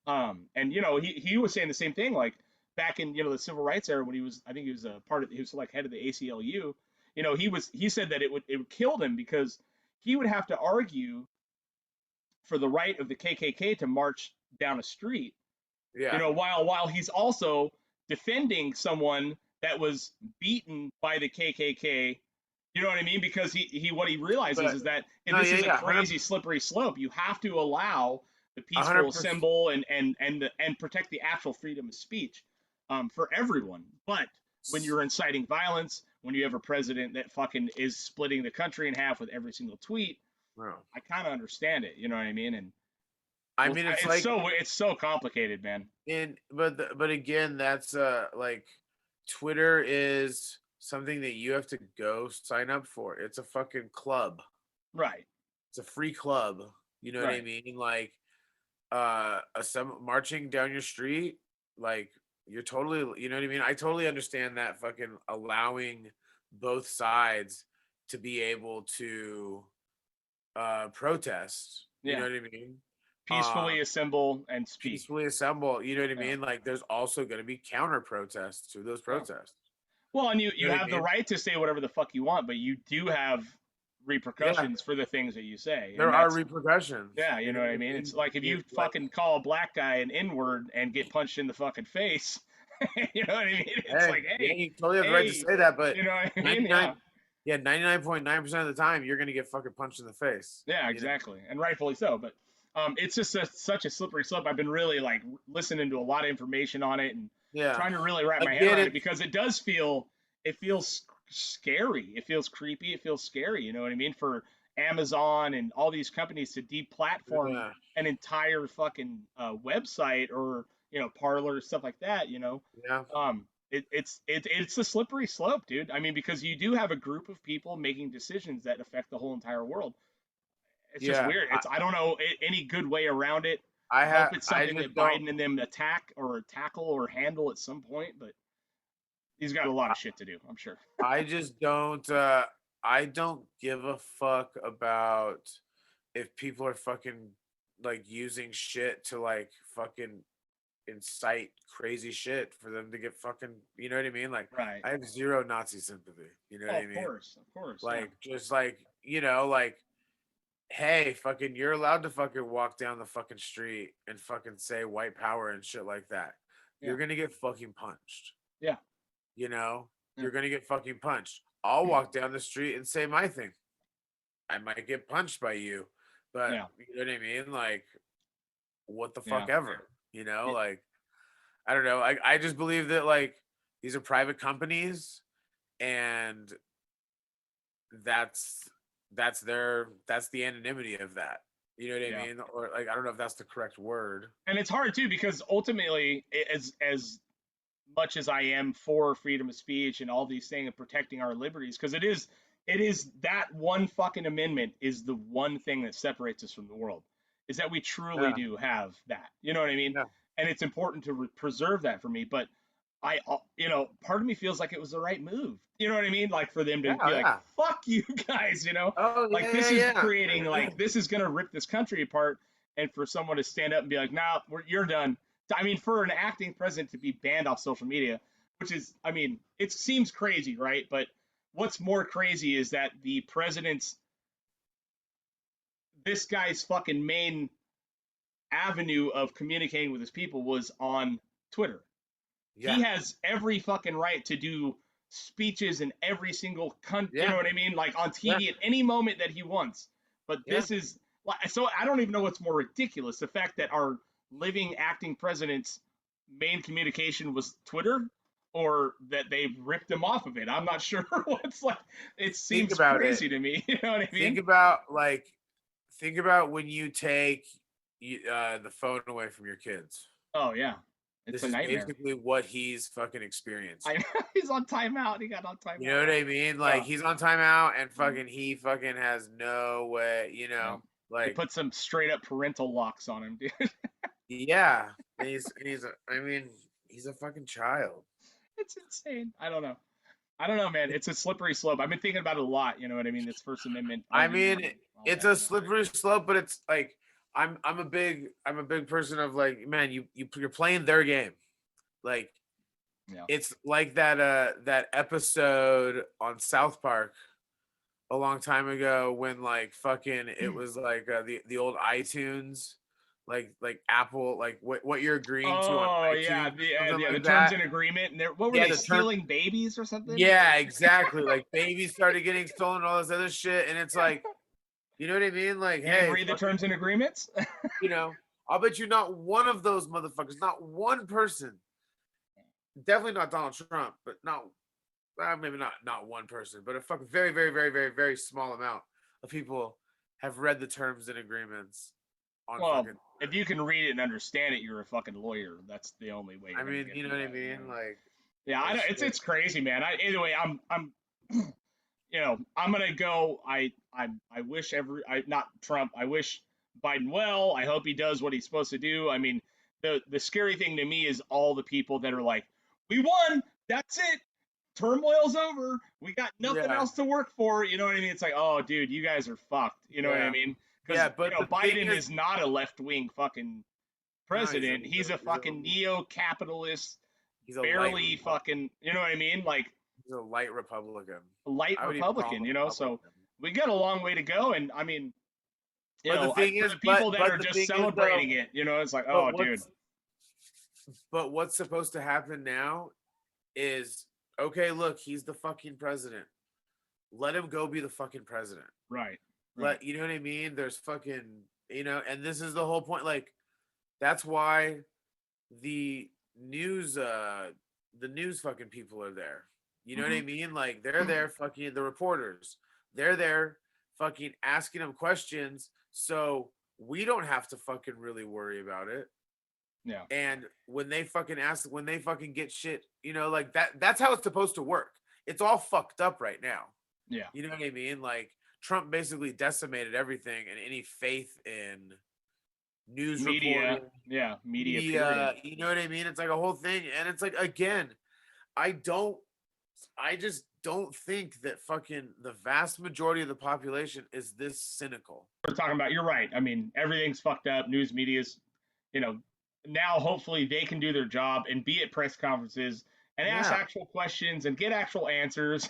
and you know he was saying the same thing like back in, you know, the civil rights era when he was, I think he was a part of, he was like head of the ACLU. You know, he said that it would kill him because he would have to argue for the right of the KKK to march down a street, you yeah. know, while he's also defending someone that was beaten by the KKK. You know what I mean? Because he what he realizes But is that no. this Yeah. is a Yeah. crazy slippery slope. You have to allow the peaceful 100%. symbol and protect the actual freedom of speech for everyone. But when you're inciting violence, when you have a president that fucking is splitting the country in half with every single tweet, No. I kind of understand it. You know what I mean? And I well, mean, it's it's like so complicated, man. but again, that's like Twitter is something that you have to go sign up for. It's a fucking club. Right. It's a free club. You know what I Right. mean? Like marching down your street, like you're totally, you know what I mean? I totally understand that fucking allowing both sides to be able to protest. You know Yeah. what I mean? Peacefully assemble and speak. Peacefully assemble. You know what I Yeah. mean? Like there's also going to be counter protests to those Yeah. protests. Well, and You you know what I have the mean? right to say whatever the fuck you want, but you do have Yeah, repercussions for the things that you say, and there are that's repercussions. yeah, you You know know what what I I mean. It's mean? like if you Like, fucking call a black guy an N word and get punched in the fucking face, you know what I mean? It's hey, like, yeah, hey, you totally have the right to hey, say that, but you know what I mean? Yeah, 99, yeah, 99.9% of the time, you're gonna get fucking punched in the face. yeah, You know? exactly, and rightfully so. But it's just such a slippery slope. I've been really like listening to a lot of information on it and Yeah, trying to really wrap I my head get around it it. because it feels scary. It feels creepy. It feels scary. You know what I mean? For Amazon and all these companies to deplatform Yeah, an entire fucking website or, you know, Parlor, stuff like that. You know, yeah, it's a slippery slope, dude. I mean, because you do have a group of people making decisions that affect the whole entire world. It's just yeah. weird. I don't know any good way around it. I hope it's I something just that don't. Biden and them attack or tackle or handle at some point, but he's got a lot of shit to do, I'm sure. I just don't. I don't give a fuck about if people are fucking like using shit to like fucking incite crazy shit for them to get fucking, you know what I mean? Like Right. I have zero Nazi sympathy. You know what Oh, I mean? of course, yeah. Like just like, you know, like hey, fucking you're allowed to fucking walk down the fucking street and fucking say white power and shit like that. Yeah. You're gonna get fucking punched. Yeah. You know? Yeah. You're gonna get fucking punched. I'll walk down the street and say my thing. I might get punched by you, but Yeah. you know what I mean? Like what the Yeah. fuck ever. You know, Yeah. like I don't know. I just believe that like these are private companies and that's that's the anonymity of that. You know what I Yeah. mean? Or like I don't know if that's the correct word. And it's hard too because ultimately as much as I am for freedom of speech and all these things and protecting our liberties, because it is that one fucking amendment is the one thing that separates us from the world, is that we truly Yeah. do have that. You know what I mean? Yeah. And it's important to preserve that for me. But you know, part of me feels like it was the right move. You know what I mean? Like for them to Yeah. be like, Yeah. fuck you guys, you know? Oh Like yeah, this yeah, is yeah. creating, like, this is going to rip this country apart. And for someone to stand up and be like, nah, you're done. I mean, for an acting president to be banned off social media, which is, I mean, it seems crazy, right? But what's more crazy is that the president's, this guy's fucking main avenue of communicating with his people was on Twitter. Yeah. He has every fucking right to do speeches in every single country, you Yeah. know what I mean? Like on Yeah. TV at any moment that he wants. But Yeah. this is so I don't even know what's more ridiculous. The fact that our living acting president's main communication was Twitter, or that they've ripped him off of it. I'm not sure what's like. It Think seems about crazy it. to me. You know what I mean? Think about when you take the phone away from your kids. Oh yeah, it's This a is nightmare. basically what he's fucking experiencing. He's on timeout. He got on timeout. You know what I mean? Like, Yeah. he's on timeout and he fucking has no way, Yeah. They like, put some straight up parental locks on him, dude. yeah. And he's a fucking child. It's insane. I don't know, man. It's a slippery slope. I've been thinking about it a lot. You know what I mean? This First Amendment. I argument mean, and all it's that. a slippery slope, but it's like, I'm a big person of like, man, you're playing their game. Like, Yeah. it's like that episode on South Park a long time ago when like fucking it was like the old iTunes, like Apple, like what you're agreeing to on Oh iTunes, yeah, something the like terms that. and agreement. And what were Yeah, they the term- stealing babies or something? Yeah, exactly. Like babies started getting stolen, and all this other shit, and it's like, you know what I mean? Like, You hey, didn't read the fucking, terms and agreements? I'll bet you not one of those motherfuckers, not one person, definitely not Donald Trump, but not maybe not one person, but a fucking very, very, very, very, very small amount of people have read the terms and agreements on Well, fucking. if you can read it and understand it, you're a fucking lawyer. That's the only way. I You're gonna mean, get you know through what I that, you mean? know? Like, Yeah, I know it's crazy, man. Either way, I'm I'm gonna go. I wish not Trump. I wish Biden well. I hope he does what he's supposed to do. I mean, the scary thing to me is all the people that are like, we won. That's it. Turmoil's over. We got nothing Yeah. else to work for. You know what I mean? It's like, oh, dude, you guys are fucked. You know what I Yeah. mean? Because Yeah, but the thing Biden is- is not a left wing fucking president. He's a he's fucking neo-capitalist, he's a barely light, fucking. You know what I mean? Like he's a light Republican. light I would even call Republican. him You know, so Republican. we got a long way to go. And I mean, But the thing for is, the people that but are the just thing is, celebrating though, it, it's like, but oh, dude. But what's supposed to happen now is, okay, look, he's the fucking president. Let him go be the fucking president. Right. You know what I mean? There's fucking, and this is the whole point. Like, that's why the news fucking people are there. You know what I mean? Like, they're there fucking the reporters. They're there fucking asking them questions, so we don't have to fucking really worry about it. Yeah. And when they fucking get shit, like that's how it's supposed to work. It's all fucked up right now. Yeah. You know what I mean? Like, Trump basically decimated everything and any faith in news Media. reporting. Yeah. Media. You know what I mean? It's like a whole thing. And it's like, again, I just don't think that fucking the vast majority of the population is this cynical. We're talking about, you're right. I mean, everything's fucked up. News media's, now hopefully they can do their job and be at press conferences and ask actual questions and get actual answers.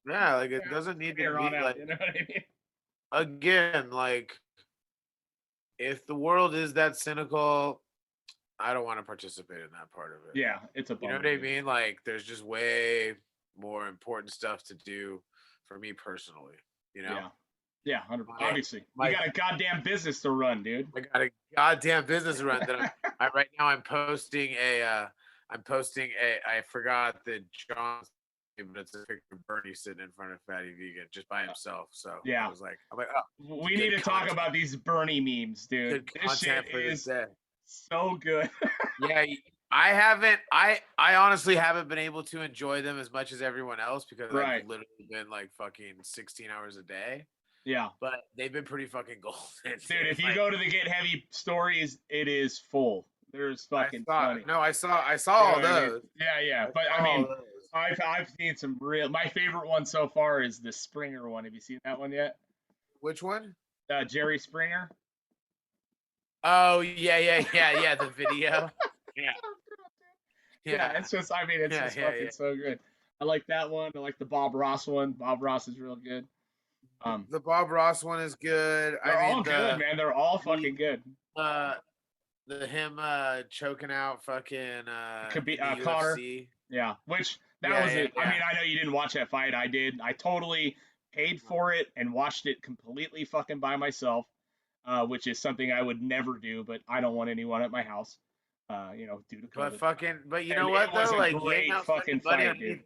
Yeah, like, it doesn't need to be like, you know what I mean? Again, like, if the world is that cynical, I don't want to participate in that part of it. Yeah, it's a bummer. You know what I mean? Like, there's just way more important stuff to do for me personally. Yeah, 100%. Obviously, you got a goddamn business to run, dude. I got a goddamn business to run. That right now I'm posting a. I forgot the John's, but it's a picture of Bernie sitting in front of Fatty Vegan just by himself. So yeah, I'm like, oh, we need to talk about these Bernie memes, dude. Good this content shit for is this day. So good. Yeah, I haven't. I honestly haven't been able to enjoy them as much as everyone else because I've literally been like fucking 16 hours a day. Yeah, but they've been pretty fucking golden. Dude, if you go to the Get Heavy stories, it is full. There's fucking funny. No, I saw all those. Yeah. But I mean, I've seen some real. My favorite one so far is the Springer one. Have you seen that one yet? Which one? Jerry Springer. Oh yeah. The video. Yeah. It's just. I mean, it's just fucking so good. I like that one. I like the Bob Ross one. Bob Ross is real good. The Bob Ross one is good. They're I mean, all good, man. They're all fucking good. Him choking out fucking Could be in the Connor. UFC. Yeah, which that was it. I mean, I know you didn't watch that fight. I did. I totally paid for it and watched it completely fucking by myself, which is something I would never do. But I don't want anyone at my house, due to COVID. But you And know what it was though? a Like, great fucking fight, dude.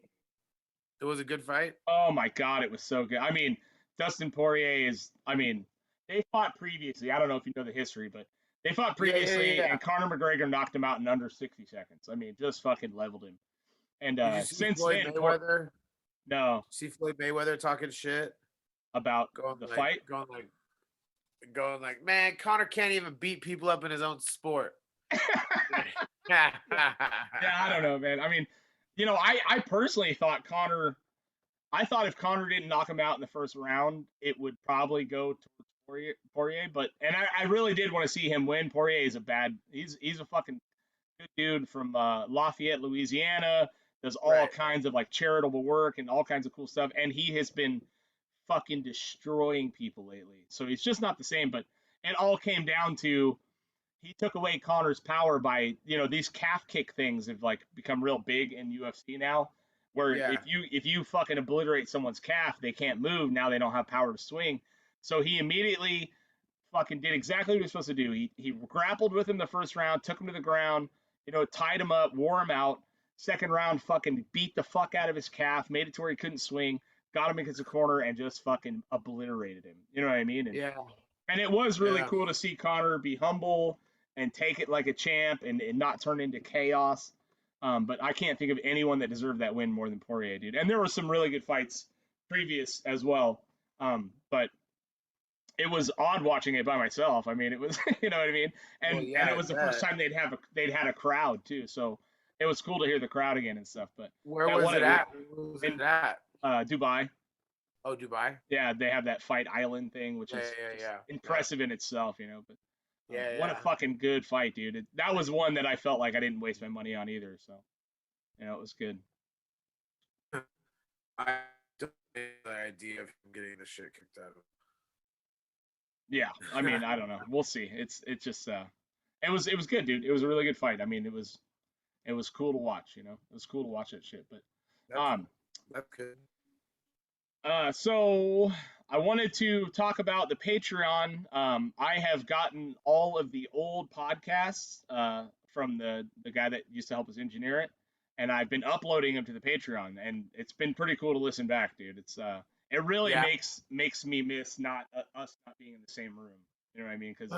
It was a good fight. Oh my god, it was so good. I mean, Dustin Poirier is. I mean, they fought previously. I don't know if you know the history, but they fought previously, and Conor McGregor knocked him out in under 60 seconds. I mean, just fucking leveled him. And Did you see since Floyd then, Mayweather? no, See Floyd Mayweather talking shit about the fight, going like, man, Conor can't even beat people up in his own sport. Yeah, I don't know, man. I mean, I personally thought I thought if Conor didn't knock him out in the first round, it would probably go towards Poirier. But I really did want to see him win. Poirier is he's a fucking good dude from Lafayette, Louisiana. Does all kinds of like charitable work and all kinds of cool stuff, and he has been fucking destroying people lately. So he's just not the same. But it all came down to he took away Conor's power by these calf kick things have like become real big in UFC now. Where if you fucking obliterate someone's calf, they can't move. Now they don't have power to swing. So he immediately fucking did exactly what he was supposed to do. He grappled with him the first round, took him to the ground, tied him up, wore him out. Second round, fucking beat the fuck out of his calf, made it to where he couldn't swing, got him against the corner, and just fucking obliterated him. You know what I mean? And it was really cool to see Conor be humble and take it like a champ and not turn into chaos. But I can't think of anyone that deserved that win more than Poirier, dude. And there were some really good fights previous as well. But it was odd watching it by myself. I mean, it was, you know what I mean? And it was the first time they'd had a crowd too. So it was cool to hear the crowd again and stuff. But where was it at? Dubai. Oh, Dubai. Yeah, they have that Fight Island thing, which is impressive in itself, But what a fucking good fight, dude! That was one that I felt like I didn't waste my money on either. So, it was good. I don't like the idea of him getting the shit kicked out of him. Yeah, I mean, I don't know. We'll see. It's just it was good, dude. It was a really good fight. I mean, it was cool to watch. It was cool to watch that shit. But that's good. So I wanted to talk about the Patreon. I have gotten all of the old podcasts from the guy that used to help us engineer it, and I've been uploading them to the Patreon, and it's been pretty cool to listen back, dude. It's it really makes me miss us not being in the same room. You know what I mean? Because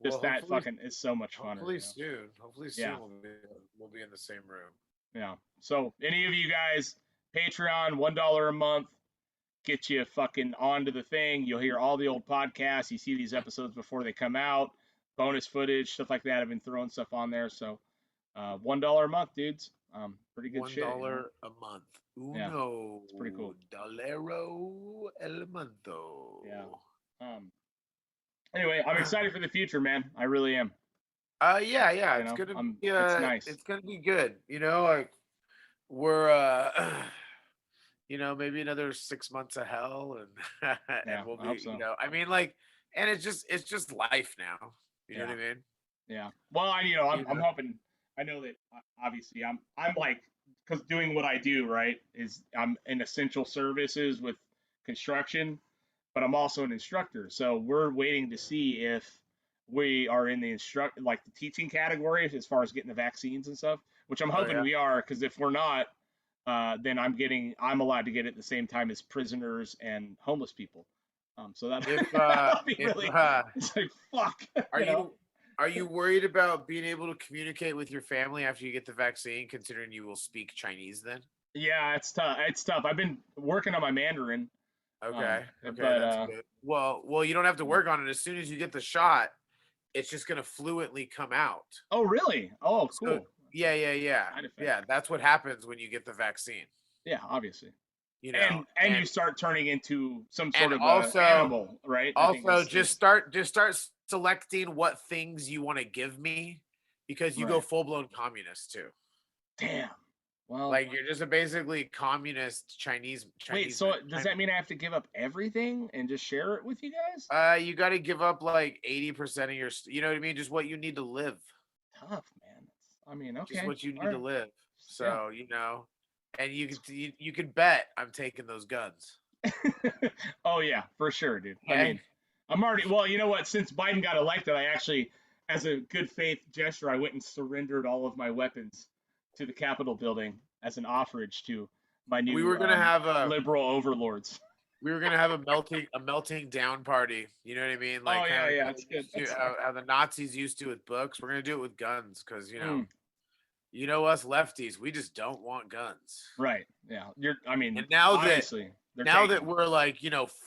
just that fucking is so much fun. Hopefully soon we'll be in the same room. Yeah. So any of you guys, Patreon, $1 a month. Get you fucking onto the thing. You'll hear all the old podcasts. You see these episodes before they come out, bonus footage, stuff like that. I've been throwing stuff on there. So, $1 a month, dudes. Pretty good shit. $1 a month. Uno. It's pretty cool. $1 el monto. Yeah. Anyway, I'm excited for the future, man. I really am. Yeah. It's gonna be. It's nice. It's gonna be good. Like we're maybe another 6 months of hell, and we'll be. So. I mean, like, and it's just life now. You know what I mean? Yeah. Well, I'm hoping. I know that obviously I'm like, because doing what I do, right, is I'm in essential services with construction, but I'm also an instructor. So we're waiting to see if we are in the the teaching category as far as getting the vaccines and stuff, which I'm hoping we are, because if we're not, then I'm allowed to get it at the same time as prisoners and homeless people. So that it's like fuck. Are you worried about being able to communicate with your family after you get the vaccine, considering you will speak Chinese then? Yeah, it's tough. It's tough. I've been working on my Mandarin. Okay, but, that's good. Well, you don't have to work on it. As soon as you get the shot, it's just gonna fluently come out. Oh, really? Oh, cool. So, yeah. That's what happens when you get the vaccine. Yeah, obviously. And you start turning into some sort of animal, right? Also, just start selecting what things you want to give me, because you go full blown communist too. Damn. Well, Like you're just a basically communist Chinese. wait, so does that mean I have to give up everything and just share it with you guys? You got to give up like 80% of your. You know what I mean? Just what you need to live. Tough, man. I mean, Just okay. what you need all to right. live. Yeah. So and you could bet I'm taking those guns. Oh yeah, for sure, dude. I Okay. mean, I'm already well. You know what? Since Biden got elected, I actually, as a good faith gesture, I went and surrendered all of my weapons to the Capitol building as an offerage to my We new were gonna have a liberal overlords. a melting down party. You know what I mean? Oh Like yeah, yeah, how it's they good. used to, That's, how the Nazis used to with books. We're gonna do it with guns because mm, us lefties, we just don't want guns. right. Yeah. I mean, And now obviously, they're that taking. we're like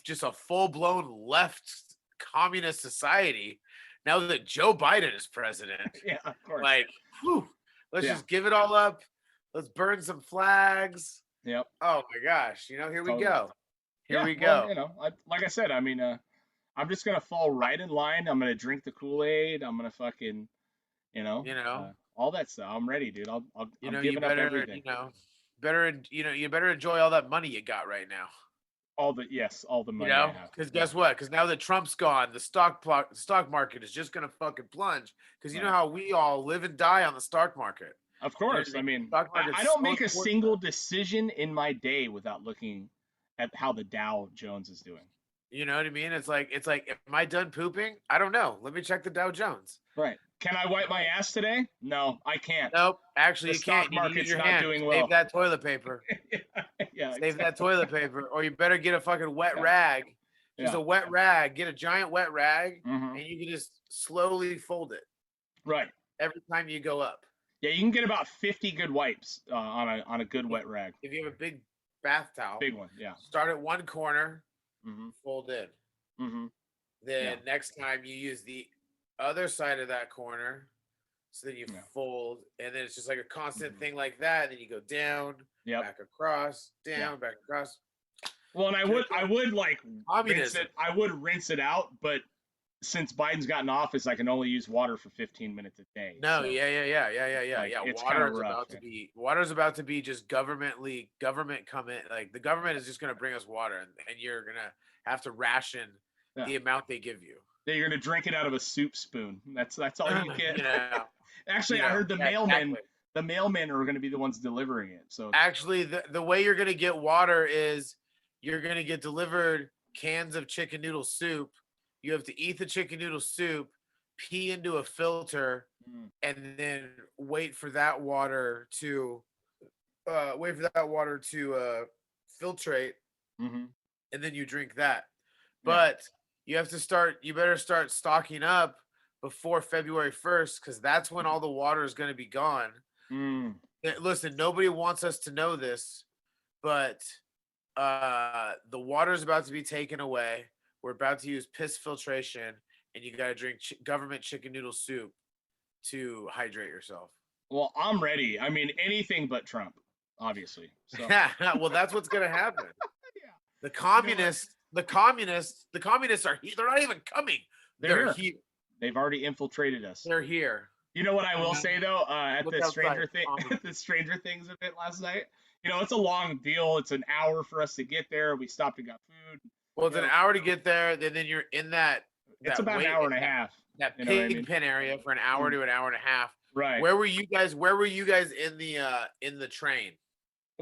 just a full blown left communist society, now that Joe Biden is president, Yeah, of course. like, whew, let's Yeah. just give it all up. Let's burn some flags. Yep. Oh my gosh, here Totally. we go. Here Yeah, we well, go. like I said, I mean, I'm just gonna fall right in line. I'm gonna drink the Kool-Aid. I'm gonna fucking, all that stuff. I'm ready, dude. I'm You giving up better, everything. you better enjoy all that money you got right now. All the money I have. Because guess what? Because now that Trump's gone, the stock market is just gonna fucking plunge. Because you know Right. how we all live and die on the stock market. Of course. I I mean, mean, stock market's I don't so make a important. single decision in my day without looking at how the Dow Jones is doing. You know what I mean? It's like, am I done pooping? I don't know. Let me check the Dow Jones. Right. Can I wipe my ass today? No, I can't. Nope. Actually, The you can't. stock You need to use market's your not hand. doing well. Save that toilet paper. Yeah. Save that toilet paper, or you better get a fucking wet Yeah. rag. Just Yeah. a wet rag. Get a giant wet rag, Mhm. and you can just slowly fold it Right. every time you go up. Yeah, you can get about 50 good wipes on a good wet rag. If you have a big bath towel, Big one. Yeah. start at one corner, Mm-hmm. fold in. Mm-hmm. Then next time you use the other side of that corner, so then you Yeah. fold, and then it's just like a constant Mhm. thing like that. And then you go down, Yep. back across, down, Yeah. back across. Well, and I would like rinse Communism. it. I would rinse it out, but since Biden's got in office, I can only use water for 15 minutes a day. No, so, yeah. like, it's kinda rough, Water's about to be just government come in. Like the government is just gonna bring us water, and you're gonna have to ration Yeah. the amount they give you. that you're gonna drink it out of a soup spoon. That's all you get. You know, Actually, you I know, heard the yeah, mailmen. exactly. The mailmen are gonna be the ones delivering it. So Actually, the way you're gonna get water is you're gonna get delivered cans of chicken noodle soup. You have to eat the chicken noodle soup, pee into a filter, mm, and then wait for that water to filtrate, mhm. and then you drink that. Yeah. But you better start stocking up before February 1st, because that's when all the water is going to be gone. Mm. Listen, nobody wants us to know this, but the water is about to be taken away. We're about to use piss filtration, and you got to drink government chicken noodle soup to hydrate yourself. Well, I'm ready. I mean, anything but Trump, obviously. So Well, that's what's going to happen. Yeah. The communists are here. They're not even coming. They're They're here. here. They've already infiltrated us. They're here. You know what I will say though, at Look the outside, at the Stranger Things event last night. You know, it's a long deal. It's an hour for us to get there. We stopped and got food. Well, it's an hour to get there. Then you're in that. It's about an hour and a half. That You know what I pig mean? pen area for an hour to an hour and a half. Right. Where were you guys? Where were you guys in the train?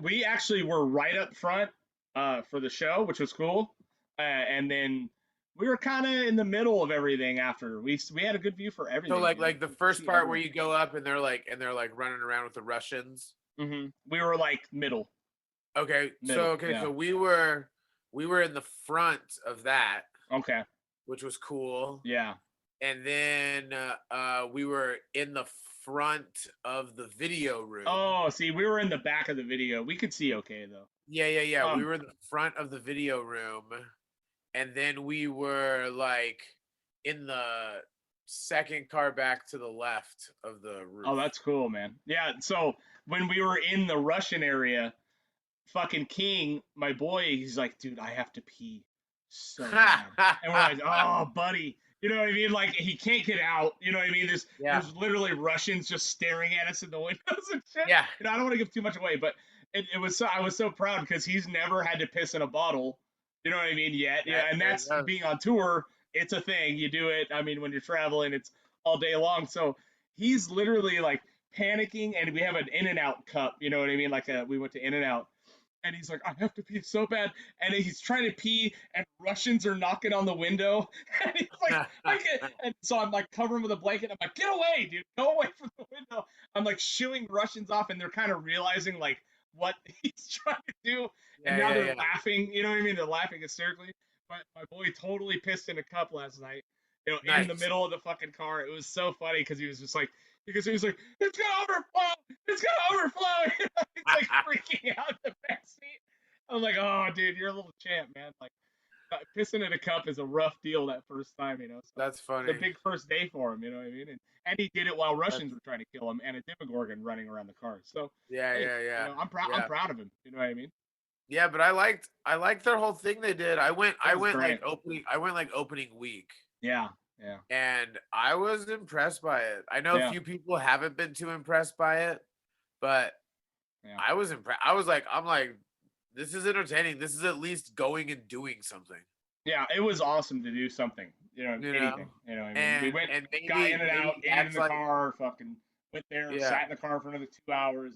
We actually were right up front for the show, which was cool. And then we were kind of in the middle of everything after. We had a good view for everything. So like dude. the We could first see part where everything. you go up and they're like running around with the Russians. Mhm. We were like middle. Okay. Middle, So yeah. so we were in the front of that, Okay. which was cool. Yeah. And then we were in the front of the video room. Oh, see, we were in the back of the video. We could see okay though. Yeah. We were in the front of the video room, and then we were like in the second car back to the left of the room. Oh, that's cool, man. Yeah. So when we were in the Russian area, fucking King, my boy, he's like, dude, I have to pee so bad. And we're like, oh, buddy, You know what I mean? Like he can't get out. You know what I mean? Yeah. There's literally Russians just staring at us in the windows and shit. Yeah. You know, I don't want to give too much away, but it was so I was so proud because he's never had to piss in a bottle. You know what I mean? Yet, yeah, and There it that's goes. being on tour. It's a thing. You do it. I mean, when you're traveling, it's all day long. So he's literally like panicking, and we have an In-N-Out cup. You know what I mean? Like we went to In-N-Out, and he's like, I have to pee so bad, and he's trying to pee, and Russians are knocking on the window, and he's like, and so I'm like covering with a blanket. I'm like, get away, dude, go away from the window. I'm like shooing Russians off, and they're kind of realizing like what he's trying to do, and Yeah, now yeah, they're yeah. laughing. You know what I mean? They're laughing hysterically. But my boy totally pissed in a cup last night. You know, in the Nice. middle of the fucking car. It was so funny because he was just like, because he was like, it's gonna overflow, it's gonna overflow. He's like freaking out in the back seat. I'm like, oh, dude, you're a little champ, man. Like, pissing in a cup is a rough deal that first time, you know. So That's it's a funny. big first day for him, you know what I mean? And he did it while That's, Russians were trying to kill him, and a Demogorgon running around the car. So yeah, hey, yeah, you yeah. know, I'm proud. I'm Yeah. proud of him. You know what I mean? Yeah, but I liked their whole thing they did. It I was went great. like opening week. Yeah, yeah, And I was impressed by it. I know a yeah, few people haven't been too impressed by it, but yeah. I was impressed. I'm like, this is entertaining. This is at least going and doing something. Yeah, it was awesome to do something. You know, You know? anything. You know what I mean? We went, And got in and out, maybe ate in that's the like, car, fucking went there, yeah. sat in the car for another 2 hours.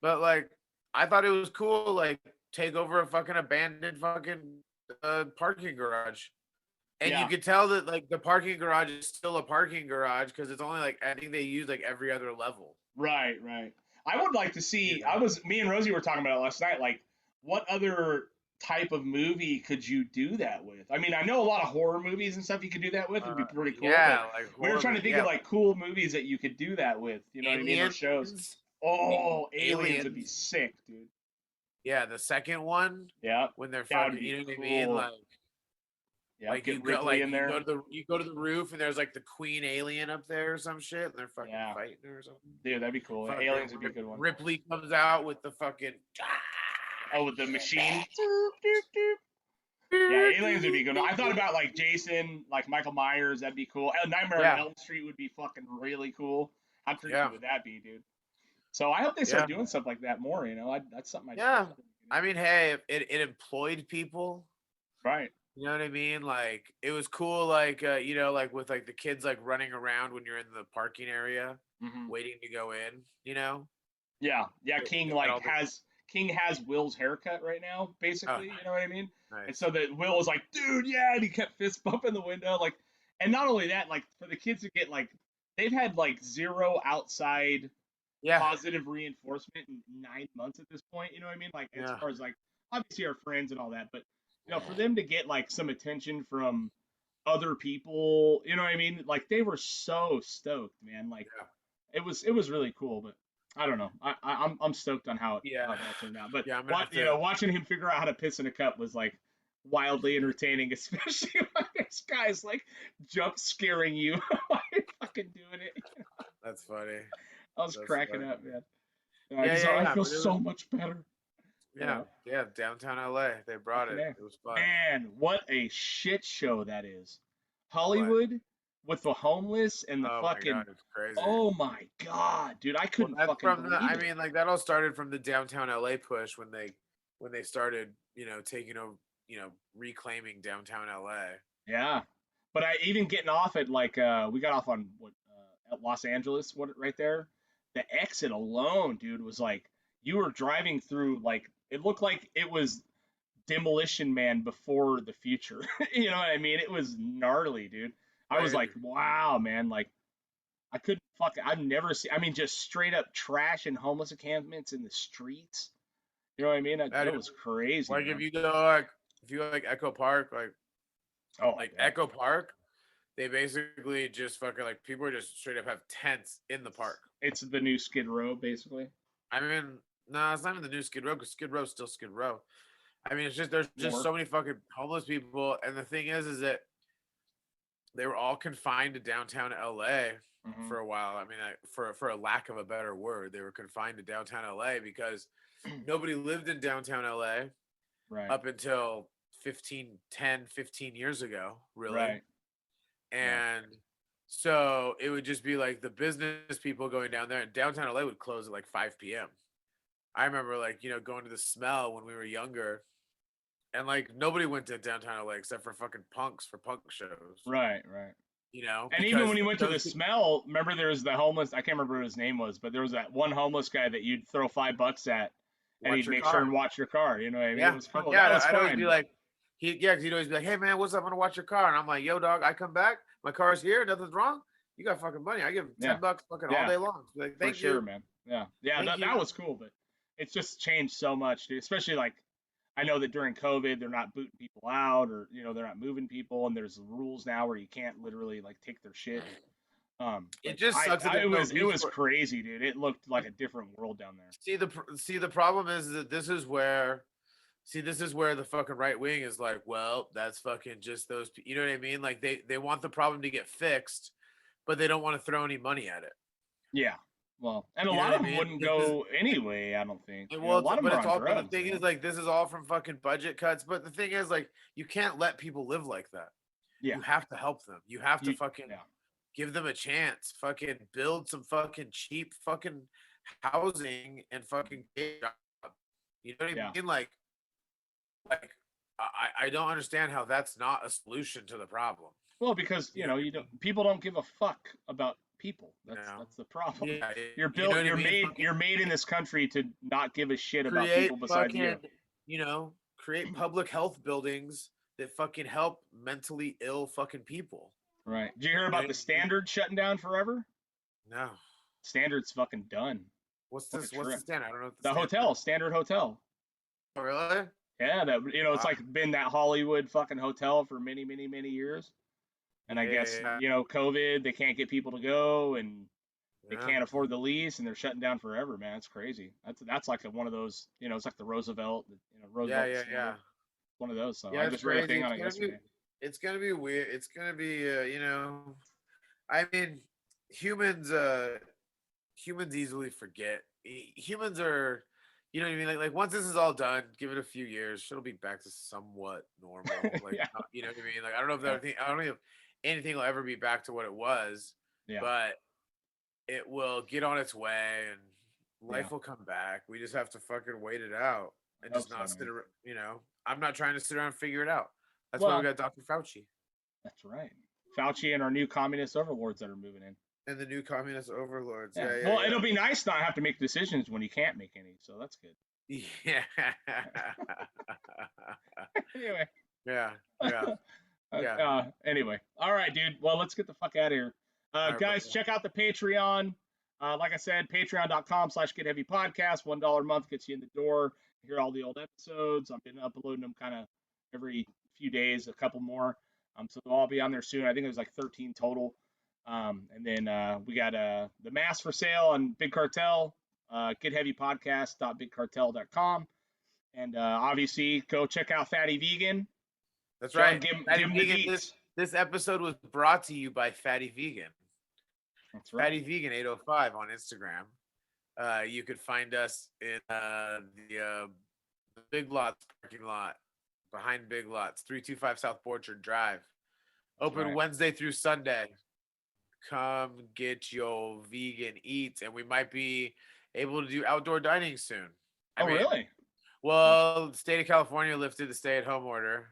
But like I thought it was cool, like take over a fucking abandoned fucking parking garage. And you Yeah, could tell that like the parking garage is still a parking garage because it's only like I think they use like every other level. right, right. I would like to You see. know? Me and Rosie were talking about it last night. Like, what other type of movie could you do that with? I mean, I know a lot of horror movies and stuff you could do that with. It'd be pretty cool. But Yeah, like we were horror trying to think of yeah. like cool movies that you could do that with. You know what I mean? Or shows. Aliens. Oh, Aliens would be Aliens. sick, dude. Yeah, the second one Yeah, when they're that would fucking, be you know what I mean? cool. Yeah, Like get Ripley in there. you go to the roof and there's like the queen alien up there or some shit and they're fucking Yeah, fighting her or something. dude, that'd be cool. Fucking Aliens would be a good one. Ripley comes out with the fucking Oh, with the machine. Doop, doop, doop. Yeah, Aliens would be good. I thought about like Jason, like Michael Myers. That'd be cool. Nightmare on Yeah, Elm Street would be fucking really cool. How creepy yeah, would that be, dude? So I hope they yeah, start doing stuff like that more. You know, that's something I'd yeah. really get I into. mean, hey, it employed people. Right. You know what I mean? Like it was cool, like you know, like with like the kids like running around when you're in the parking area Hmm. waiting to go in. You know, Yeah. Yeah. They- King they got like all the- King has Will's haircut right now, oh, basically. You know what I mean? And nice. so that Will was like, dude, yeah, and he kept fist bumping the window, like, and not only that, like for the kids to get like, they've had like zero outside Yeah, positive reinforcement in 9 months at this point. You know what I mean? Like as yeah, far as like obviously our friends and all that, but you know, for them to get like some attention from other people, you know what I mean? Like they were so stoked, man. Like yeah, it was really cool, but I don't know. I'm stoked on yeah, how it all turned out. But yeah. I'm gonna what have you to. know, watching him figure out how to piss in a cup was like wildly entertaining, especially when this guy's like jump scaring you while you're fucking doing it. That's funny. I was That's cracking funny. up, man. Yeah, yeah, I yeah. feel But it was so much better. You yeah, know, yeah. Downtown LA, they brought fucking it. A. It was fun. Man, what a shit show that is. What? Hollywood with the homeless and the Oh my fucking. god, it's crazy. Oh my god, dude, I Well, couldn't that's fucking from the. believe I it. mean, like that all started from the downtown LA push when they started, you know, taking over, you know, reclaiming downtown LA. Yeah, but I even getting off at like we got off on what at Los Angeles, what right there. The exit alone, dude, was like you were driving through like it looked like it was Demolition Man before the future. You know what I mean? It was gnarly, dude. I was like, Crazy. wow, man. Like, I couldn't I've never seen, I mean, just straight up trash and homeless encampments in the streets. You know what I mean? That, That that is, was crazy, like if man. you go like if you go like Echo Park, Oh, like yeah. Echo Park, they basically just fucking like people are just straight up have tents in the park. It's the new Skid Row, basically. I mean, no, it's not even the new Skid Row because Skid Row's still Skid Row. I mean, it's just there's just More. so many fucking homeless people, and the thing is that they were all confined to downtown LA Hmm. for a while. I mean, for a lack of a better word, they were confined to downtown LA because nobody lived in downtown LA Right. up until 15 years ago, really. Right. And so it would just be like the business people going down there, and downtown LA would close at like 5 p.m. I remember like, going to the Smell when we were younger, and like nobody went to downtown LA except for fucking punks for punk shows, Right. And even because when you went to the those Smell, remember there was the homeless. I can't remember what his name was, but there was that one homeless guy that you'd throw $5 at, and watch he'd your make car. sure and watch your car. You know what I mean? Yeah, It was fuck cool. yeah. That was I'd always fine. be like, because he'd always be like, "Hey man, what's up? I'm gonna watch your car." And I'm like, "Yo, dog, I come back, my car's here, nothing's wrong. You got fucking money. I give him Yeah. $10 fucking Yeah. all day long." Be like, For thank sure, you. man. Yeah. Thank That you. was cool, but it's just changed so much, dude. Especially like I know that during COVID they're not booting people out, or they're not moving people, and there's rules now where you can't literally like take their shit. It But just sucks that there's no it was resource. crazy, dude. It looked like a different world down there. See the problem is that this is where the fucking right wing is like, well, that's fucking just those you know what I mean? Like they want the problem to get fixed, but they don't want to throw any money at it. Yeah. Well, and a You know lot what of I them mean? wouldn't This is- go anyway, I don't think. And You know, a lot of them are it's on all. But drugs. the thing is, like, this is all from fucking budget cuts. But the thing is, like, you can't let people live like that. Yeah. You have to help them. You have to fucking yeah. give them a chance. Fucking build some fucking cheap fucking housing and fucking get jobs. You know what I Yeah. mean? Like I don't understand how that's not a solution to the problem. Well, because You know what I you don't people don't give a fuck about people. That's the problem. Yeah, You're you know built. what I You're mean? made. Fucking You're made in this country to not give a shit about create people besides fucking, you. create public health buildings that fucking help mentally ill fucking people. Right? Did you hear know about what the I mean? Standard shutting down forever? No. Standard's fucking done. What's Fucking this? What's the trip. stand? I don't know. What The stand hotel, is. Standard Hotel. Oh, really? Yeah, that it's Wow. like been that Hollywood fucking hotel for many, many, many years. And I guess Yeah. COVID, they can't get people to go, and they Yeah. can't afford the lease, and they're shutting down forever, man. It's crazy. That's like one of those, it's like the Roosevelt, Roosevelt. Yeah. Standard, one of those. So Yeah, I it's just read a crazy. thing on it yesterday. It's gonna be weird. It's gonna be, I mean, humans easily forget. Humans are, you know what I mean? Like once this is all done, give it a few years, it'll be back to somewhat normal. Like, Yeah. you know what I mean? Like I don't know if Yeah. I don't know if anything will ever be back to what it was, Yeah. but it will get on its way and life Yeah. will come back. We just have to fucking wait it out and Hope just not so, sit man. around. I'm not trying to sit around and figure it out. That's why Well, we got Dr. Fauci that's right. Fauci and our new communist overlords that are moving in. and the new communist overlords. Yeah. Yeah. Well, it'll be nice not have to make decisions when you can't make any, so that's good. Yeah. Anyway. Yeah. Anyway, all right, dude. Well, let's get the fuck out of here. All right, Guys, buddy. check out the Patreon. Like I said, patreon.com/getheavypodcast. $1 a month gets you in the door. Hear all the old episodes. I've been uploading them kind of every few days, a couple more. So they'll all be on there soon. I think there's like 13 total. And then we got the mask for sale on Big Cartel. GetHeavyPodcast.BigCartel.com. And obviously, go check out Fatty Vegan. That's John, right. give him Fatty the Vegan. deets. This episode was brought to you by Fatty Vegan. That's right. Fatty Vegan 805 on Instagram. You could find us in the Big Lots parking lot behind Big Lots, 325 South Borchard Drive. Open right. Wednesday through Sunday. Come get your vegan eats, and we might be able to do outdoor dining soon. I mean, Really? well, the state of California lifted the stay-at-home order,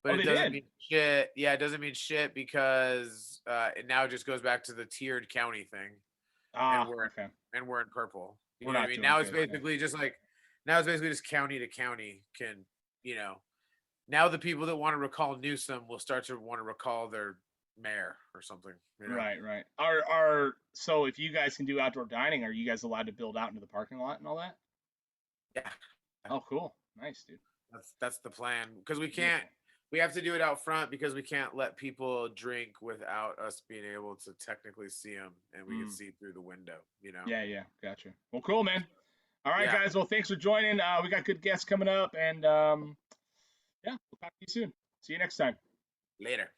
but Oh, it they doesn't did? mean shit. Yeah, it doesn't mean shit because it now just goes back to the tiered county thing, Okay. and we're in purple. You We're know what not I mean? doing Now it's good, yeah. basically just county to county can, now the people that want to recall Newsom will start to want to recall their mayor or something. Right. So if you guys can do outdoor dining, are you guys allowed to build out into the parking lot and all that? Yeah. Oh, cool. Nice, dude. That's the plan because we can't. We have to do it out front because we can't let people drink without us being able to technically see them, and we can see through the window. Yeah. Gotcha. Well, cool, man. All right, Yeah. guys. Well, thanks for joining. We got good guests coming up, and we'll talk to you soon. See you next time. Later.